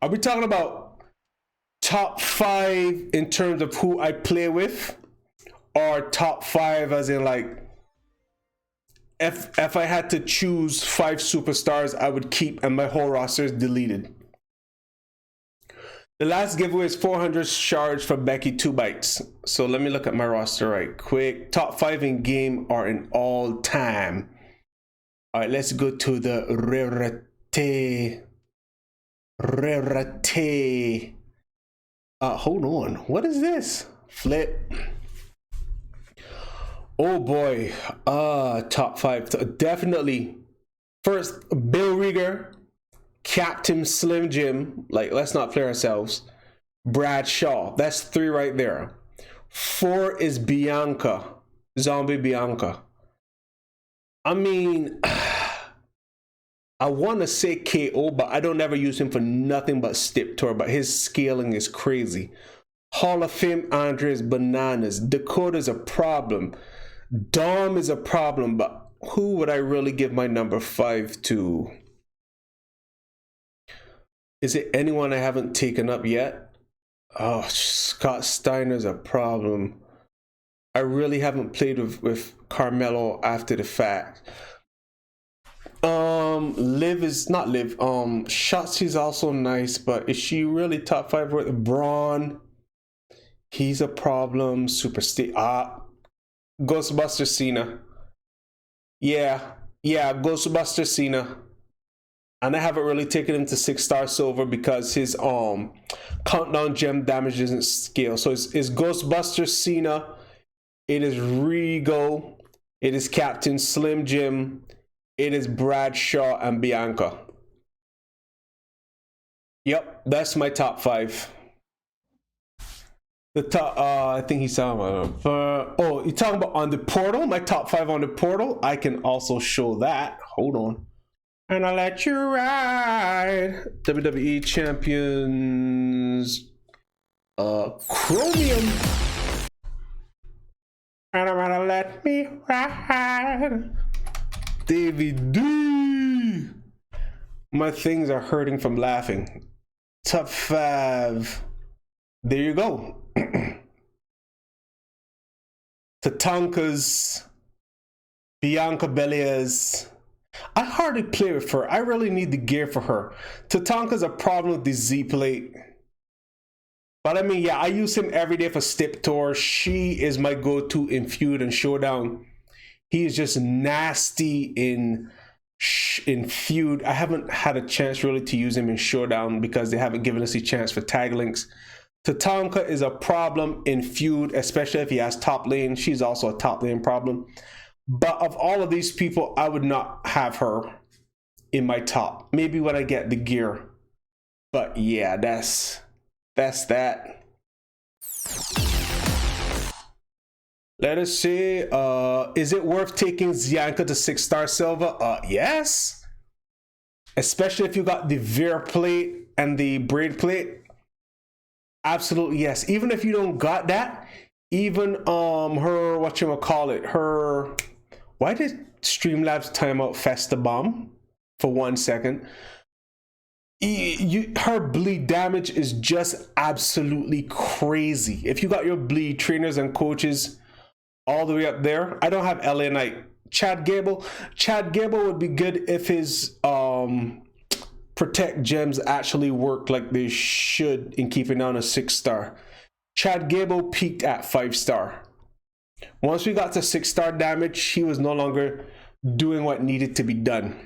Are we talking about top 5 in terms of who I play with, or top 5 as in like if I had to choose 5 superstars I would keep and my whole roster is deleted? The last giveaway is 400 shards from Becky 2 Bites. So let me look at my roster right quick. Top 5 in game or in all time. All right, let's go to the rarity. Hold on. What is this? Flip. Oh boy. Top 5. Definitely. First, Bill Rieger. Captain Slim Jim, like let's not play ourselves. Brad Shaw, that's 3 right there. 4 is Bianca, Zombie Bianca. I mean, I want to say KO, but I don't ever use him for nothing but Stip Tour, but his scaling is crazy. Hall of Fame Andre is bananas. Dakota's a problem. Dom is a problem, but who would I really give my number 5 to? Is it anyone I haven't taken up yet? Oh, Scott Steiner's a problem. I really haven't played with Carmelo after the fact. Liv is not Liv. Shotzi's also nice, but is she really top 5 worth? Braun, he's a problem. Ghostbuster Cena. Yeah, Ghostbuster Cena. And I haven't really taken him to 6-star silver because his countdown gem damage doesn't scale. So it's Ghostbuster Cena, it is Regal, it is Captain Slim Jim, it is Brad Shaw and Bianca. Yep, that's my top 5. The top, I think he's talking about. Oh, you're talking about on the portal? My top 5 on the portal? I can also show that. Hold on. And I'll let you ride. WWE Champions. Chromium. And I'm gonna let me ride. David D. My things are hurting from laughing. Top 5. There you go. Tatanka's. Bianca Belair's. I hardly play with her. I really need the gear for her. Tatanka's a problem with the Z plate. But I mean, yeah, I use him every day for Stip Tour. She is my go-to in Feud and Showdown. He is just nasty in Feud. I haven't had a chance really to use him in Showdown because they haven't given us a chance for tag links. Tatanka is a problem in Feud, especially if he has top lane. She's also a top lane problem. But of all of these people, I would not have her in my top. Maybe when I get the gear. But yeah, that's that. Let us see. Is it worth taking Zianka to 6-star silver? Yes. Especially if you got the Veer plate and the braid plate. Absolutely yes. Even if you don't got that, even her, whatchamacallit, her... Why did Streamlabs time out Festa Bomb for 1 second? Her bleed damage is just absolutely crazy. If you got your bleed trainers and coaches all the way up there, I don't have LA Knight. Chad Gable would be good if his protect gems actually work like they should in keeping down a 6-star. Chad Gable peaked at 5-star. Once we got to 6-star damage, he was no longer doing what needed to be done.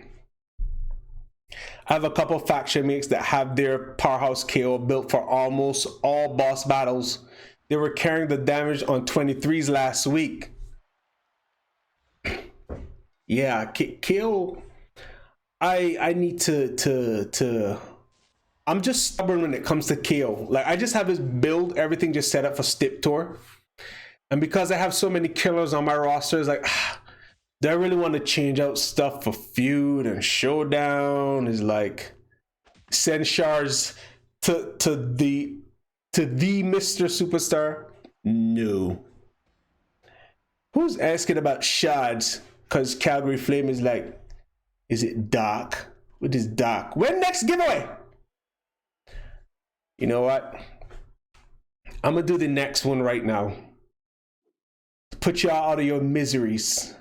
I have a couple faction mates that have their powerhouse KO built for almost all boss battles. They were carrying the damage on 23s last week. Yeah, KO. I need to. I'm just stubborn when it comes to KO. Like, I just have his build, everything just set up for Stip Tour. And because I have so many killers on my roster, it's like, do I really want to change out stuff for Feud and Showdown? Is like, send shards to the Mr. Superstar? No. Who's asking about shards? Because Calgary Flame is like, is it dark? What is dark? When next giveaway? You know what? I'm gonna do the next one right now. Put y'all out of your miseries.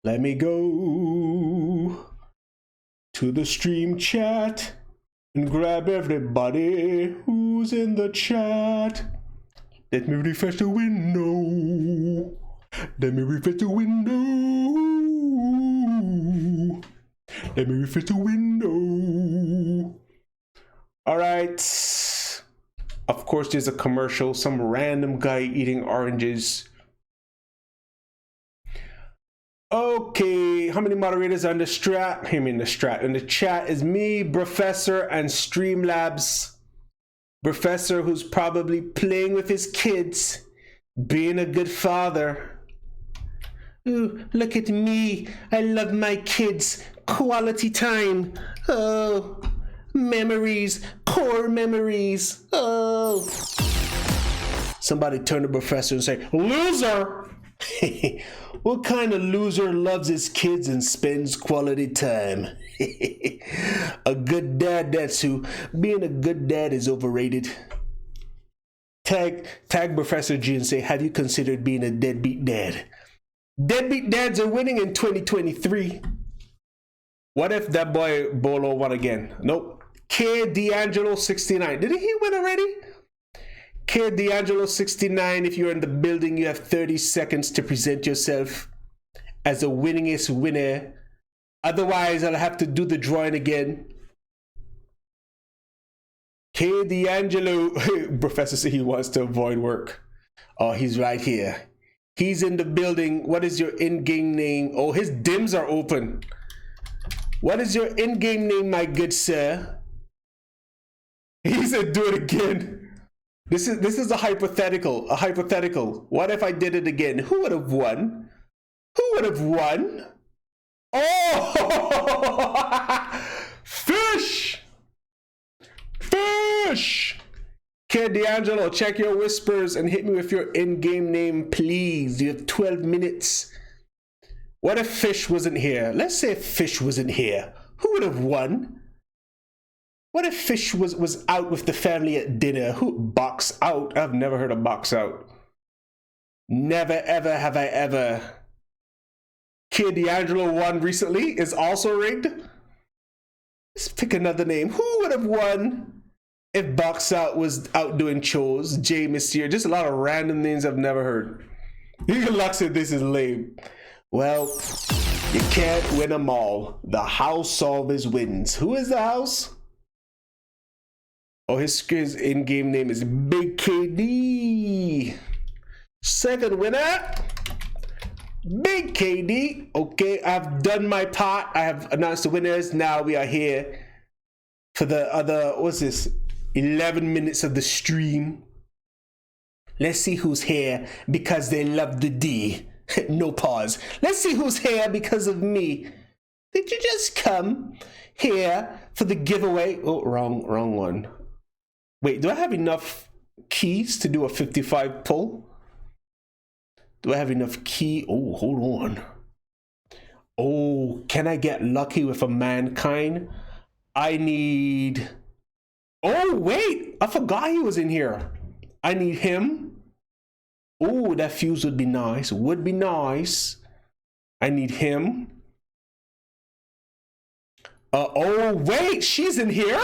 Let me go to the stream chat and grab everybody who's in the chat. Let me refresh the window. Let me refresh the window. Let me refresh the window. All right. Of course, there's a commercial. Some random guy eating oranges. Okay, how many moderators on the strat? Him in the strat. In the chat is me, Professor, and Streamlabs. Professor, who's probably playing with his kids, being a good father. Ooh, look at me. I love my kids. Quality time. Oh, memories. Core memories. Oh. Somebody turn to Professor and say, loser. What kind of loser loves his kids and spends quality time? A good dad, that's who. Being a good dad is overrated. Tag Professor G and say, have you considered being a deadbeat dad? Deadbeat dads are winning in 2023. What if that boy Bolo won again? Nope. K D'Angelo 69. Did he win already? K D'Angelo 69. If you're in the building, you have 30 seconds to present yourself as the winningest winner. Otherwise, I'll have to do the drawing again. K D'Angelo. Professor said he wants to avoid work. Oh, he's right here. He's in the building. What is your in-game name? Oh, his dims are open. What is your in-game name, my good sir? He said, do it again. This is a hypothetical. A hypothetical. What if I did it again? Who would have won? Who would have won? Oh! Fish! Fish! Kid D'Angelo, check your whispers and hit me with your in-game name, please. You have 12 minutes. What if Fish wasn't here? Let's say Fish wasn't here. Who would have won? What if Fish was out with the family at dinner? Who box out? I've never heard of box out. Never ever have I ever. Kid D'Angelo won recently is also rigged. Let's pick another name. Who would have won if box out was out doing chores? Jay Monsieur. Just a lot of random names I've never heard. Lux said this is lame. Well, you can't win them all. The house always wins. Who is the house? Oh, his in-game name is Big KD. Second winner, Big KD. Okay, I've done my part. I have announced the winners. Now we are here for the other, what's this, 11 minutes of the stream. Let's see who's here because they love the D. No pause. Let's see who's here because of me. Did you just come here for the giveaway? Oh, wrong one. Wait, do I have enough keys to do a 55 pull? Do I have enough key? Oh, hold on. Oh, can I get lucky with a mankind? I need... Oh, wait. I forgot he was in here. I need him. Oh, that fuse would be nice. Would be nice. I need him. Oh, wait. She's in here?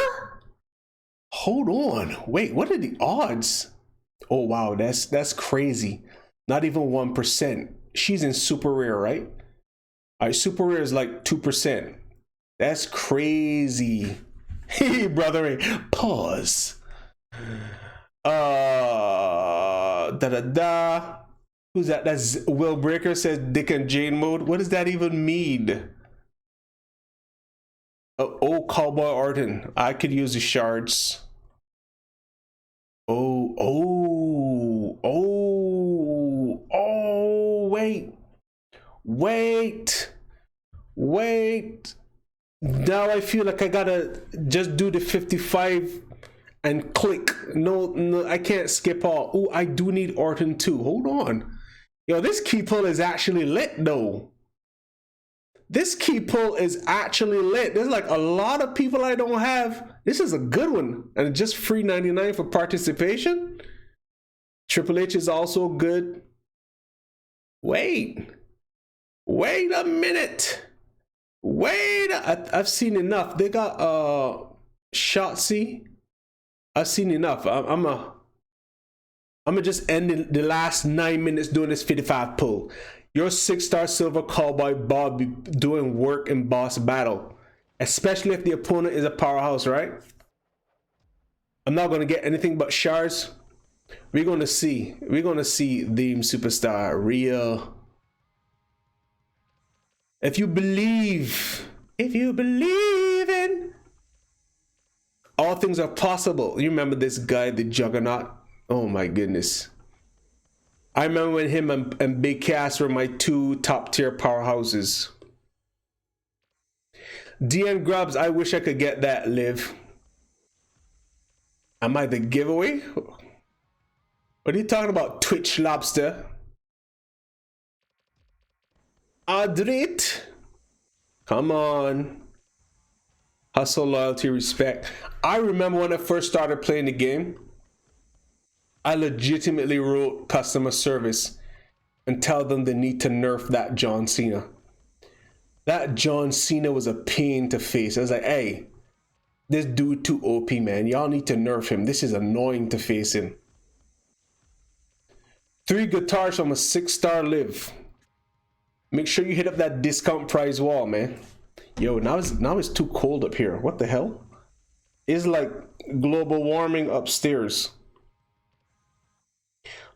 Hold on. Wait, what are the odds? Oh, wow. That's crazy. Not even 1%. She's in super rare, right? All right, super rare is like 2%. That's crazy. Hey, brother. Pause. Who's that? That's Will Breaker says Dick and Jane mode. What does that even mean? Oh, Cowboy Orton. I could use the shards. Oh, wait. Now I feel like I gotta just do the 55 and click. No, I can't skip all. Oh, I do need Orton too. Hold on. Yo, this key pull is actually lit though. This key pull is actually lit. There's like a lot of people I don't have. This is a good one. And just free 99 for participation. Triple H is also good. Wait a minute. I've seen enough. They got Shotzi. I've seen enough. I'm gonna just end the last 9 minutes doing this 55 pull. Your 6-star silver cowboy Bob be doing work in boss battle, especially if the opponent is a powerhouse, right? I'm not gonna get anything but shards. We're gonna see the superstar real. If you believe in all things are possible. You remember this guy, the Juggernaut? Oh my goodness. I remember when him and Big Cass were my 2 top tier powerhouses. DN Grubbs, I wish I could get that, Liv. Am I the giveaway? What are you talking about, Twitch Lobster? Adrit? Come on. Hustle, loyalty, respect. I remember when I first started playing the game, I legitimately wrote customer service and tell them they need to nerf that John Cena. That John Cena was a pain to face. I was like, hey, this dude too OP, man. Y'all need to nerf him. This is annoying to face him. 3 guitars from a 6-star Liv. Make sure you hit up that discount price wall, man. Yo, now it's too cold up here. What the hell? It's like global warming upstairs.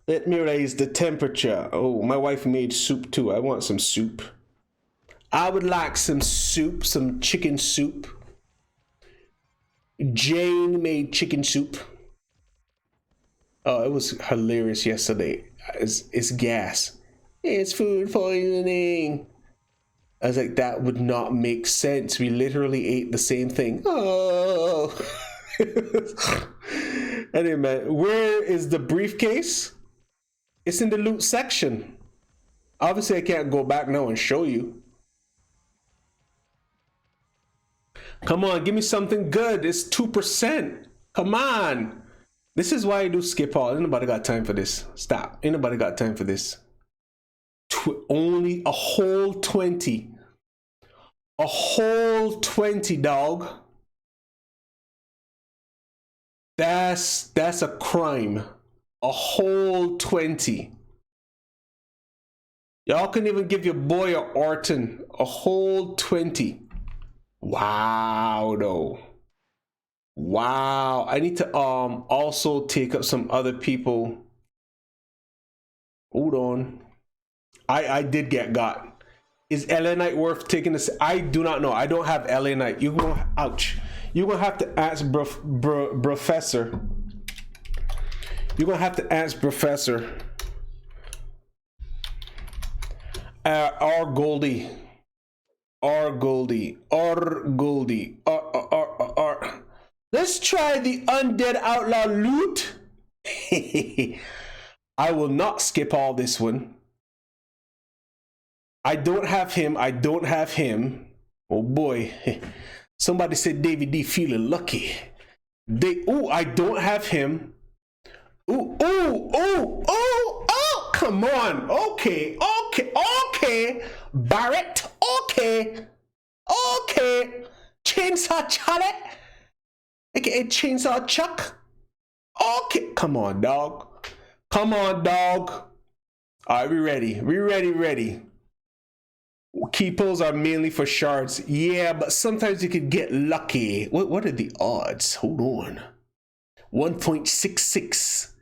Let me raise the temperature. Oh, my wife made soup too. I want some soup. I would like some soup, some chicken soup. Jane made chicken soup. Oh, it was hilarious yesterday. It's gas. It's food poisoning. I was like, that would not make sense. We literally ate the same thing. Oh. Anyway, man, where is the briefcase? It's in the loot section. Obviously, I can't go back now and show you. Come on, give me something good. It's 2%. Come on. This is why I do skip all. Ain't nobody got time for this. Stop. Ain't nobody got time for this. Only a whole 20. A whole 20, dog. That's a crime. A whole 20. Y'all can even give your boy a Orton. A whole 20. Wow, though. Wow. I need to also take up some other people. Hold on. I did get got. Is LA Knight worth taking this? I do not know. I don't have LA Knight. You're gonna ouch. You're gonna have to ask Professor. You're gonna have to ask Professor. R Goldie. Let's try the Undead Outlaw loot. I will not skip all this one. I don't have him. Oh boy. Somebody said David D feeling lucky. I don't have him. Come on. Okay. Barrett. Okay. Chainsaw Charlie. AKA Chainsaw Chuck. Okay. Come on, dog. All right, we ready. Key pulls are mainly for shards. Yeah, but sometimes you could get lucky. What are the odds? Hold on. 1.66.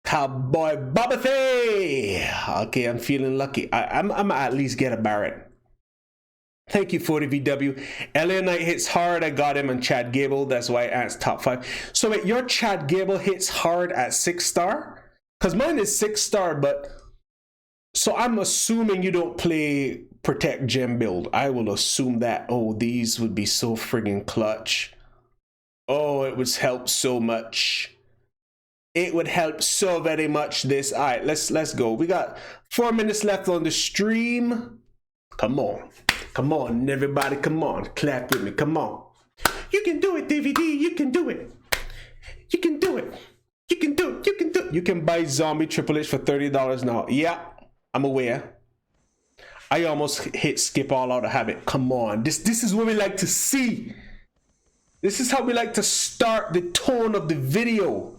Cowboy Bobby Faye. Okay, I'm feeling lucky. I'm at least get a Barrett. Thank you, 40VW. LA Knight hits hard. I got him on Chad Gable. That's why I asked top 5. So wait, your Chad Gable hits hard at 6-star? Because mine is 6-star, but... So I'm assuming you don't play Protect Gem build. I will assume that. Oh, these would be so friggin' clutch. Oh, it would help so much. It would help so very much this. All right, let's go. We got 4 minutes left on the stream. Come on. Come on, everybody. Come on. Clap with me. Come on. You can do it, DVD. You can do it. You can do it. You can do it. You can do it. You can buy Zombie Triple H for $30 now. Yeah, I'm aware. I almost hit skip all out of habit. Come on. This is what we like to see. This is how we like to start the tone of the video.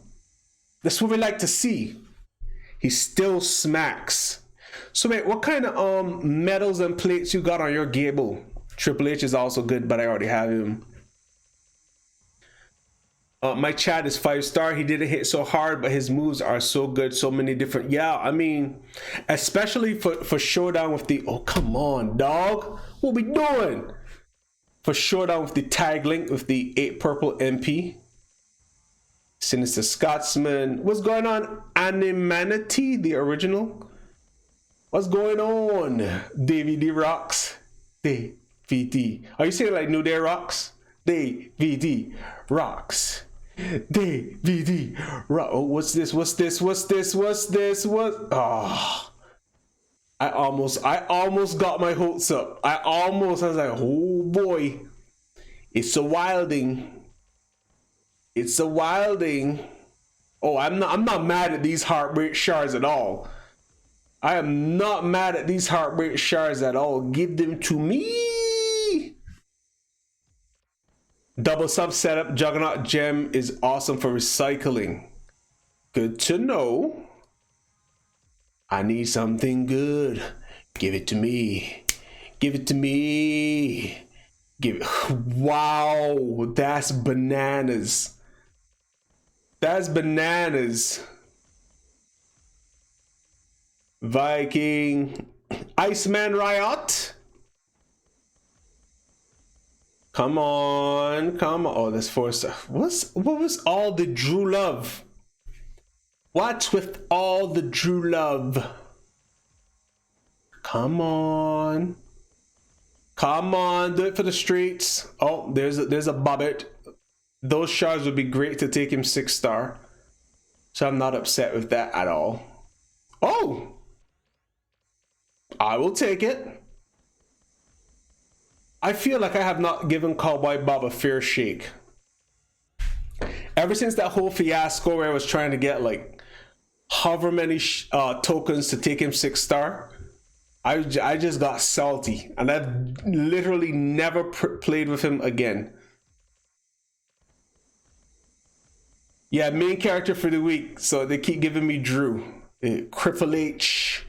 That's what we like to see. He still smacks. So wait, what kind of medals and plates you got on your Gable? Triple H is also good, but I already have him. My Chad is 5-star. He didn't hit so hard, but his moves are so good. So many different. Yeah, I mean, especially for showdown with the. Oh, come on, dog. What we doing? For showdown with the tag link with the 8 purple MP. Sinister Scotsman. What's going on? Animanity, the original. What's going on? DVD Rocks. DVD. Are you saying like New Day Rocks? DVD Rocks. DVD Rock. Oh, what's this? What's this? What's this? What's this? What? Oh. I almost got my hopes up. I was like, oh boy. It's a wilding. It's a wilding. Oh, I'm not mad at these heartbreak shards at all. I am not mad at these heartbreak shards at all. Give them to me. Double sub setup. Juggernaut gem is awesome for recycling. Good to know. I need something good. Give it to me. Give it to me. Give it. Wow, that's bananas. That's bananas. Viking. Iceman Riot. Come on. Come on. Oh, that's 4-star. What was all the Drew Love? What's with all the Drew Love? Come on. Come on. Do it for the streets. Oh, there's a Bobbit. Those shards would be great to take him 6-star. So I'm not upset with that at all. Oh! I will take it. I feel like I have not given Cowboy Bob a fair shake. Ever since that whole fiasco where I was trying to get like however many tokens to take him 6-star, I just got salty. And I've literally never played with him again. Yeah, main character for the week. So they keep giving me Drew. Cripple H.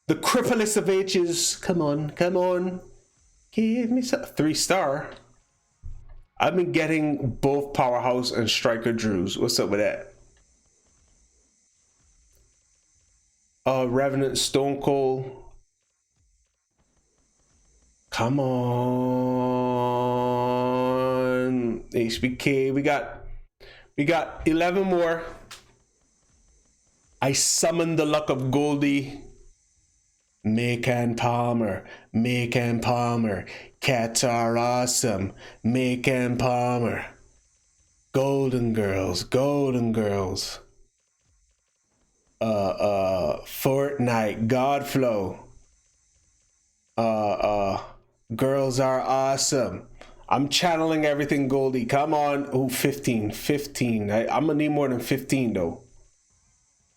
The cripplest of H's. Come on, come on. Give me some 3-star. I've been getting both Powerhouse and Striker Drews. What's up with that? Revenant Stone Cold. Come on. HBK. We got 11 more. I summoned the luck of Goldie. Macon Palmer. Macon Palmer. Cats are awesome. Macon Palmer. Golden Girls. Golden Girls. Fortnite. Godflow. Girls are awesome. I'm channeling everything Goldie. Come on. Oh, 15. 15. I'm gonna need more than 15 though.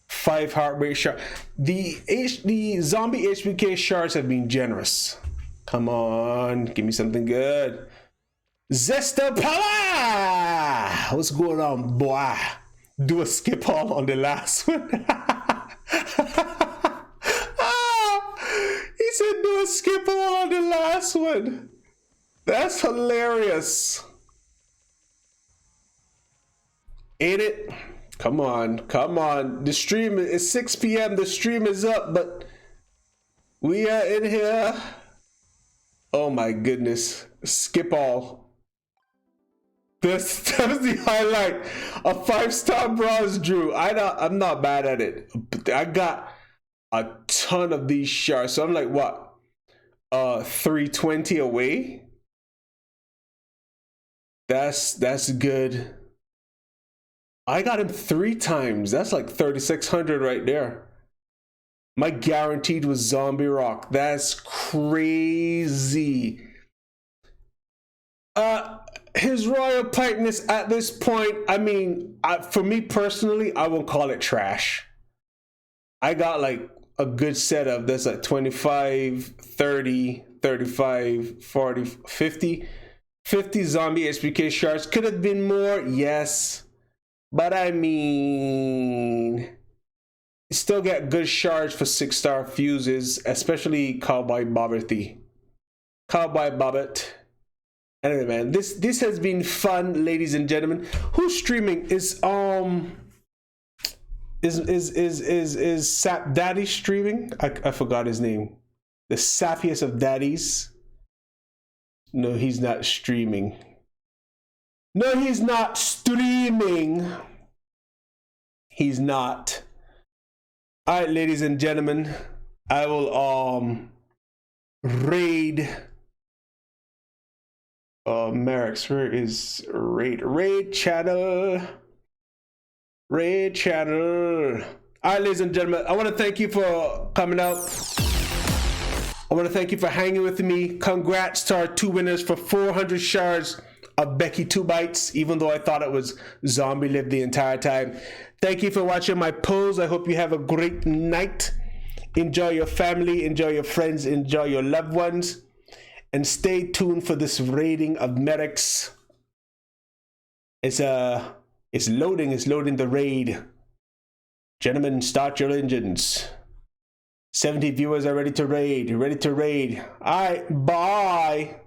5 heartbreak shards. The zombie HBK shards have been generous. Come on. Give me something good. Zesta Power! What's going on, boy? Do a skip all on the last one. He said do a skip last one. That's hilarious. Ain't it? Come on, come on. The stream is 6 p.m. The stream is up, but we are in here. Oh my goodness. Skip all. That was the highlight. A 5-star bronze, Drew. I'm not bad at it. I got a ton of these shards. So I'm like, what? 320 away? That's good. I got him 3 times. That's like 3,600 right there. My guaranteed was Zombie Rock. That's crazy. His Royal Pikeness at this point, I mean, for me personally, I won't call it trash. I got like a good setup that's like 25, 30, 35, 40, 50. 50 zombie HPK shards. Could have been more, yes. But I mean, you still get good shards for 6-star fuses, especially Cowboy Bobbert. Cowboy Bobbert. Anyway, man, this has been fun, ladies and gentlemen. Who's streaming? Is Sap Daddy streaming? I forgot his name. The sappiest of daddies. No, he's not streaming. No, he's not streaming. He's not. All right, ladies and gentlemen, I will raid. Merrick's, where is raid channel? Raid channel. All right, ladies and gentlemen, I want to thank you for coming out. I want to thank you for hanging with me. Congrats to our 2 winners for 400 shards of Becky 2 Bites, even though I thought it was Zombie Live the entire time. Thank you for watching my polls. I hope you have a great night. Enjoy your family, enjoy your friends, enjoy your loved ones. And stay tuned for this raiding of medics. It's loading the raid. Gentlemen, start your engines. 70 viewers are ready to raid. All right, bye.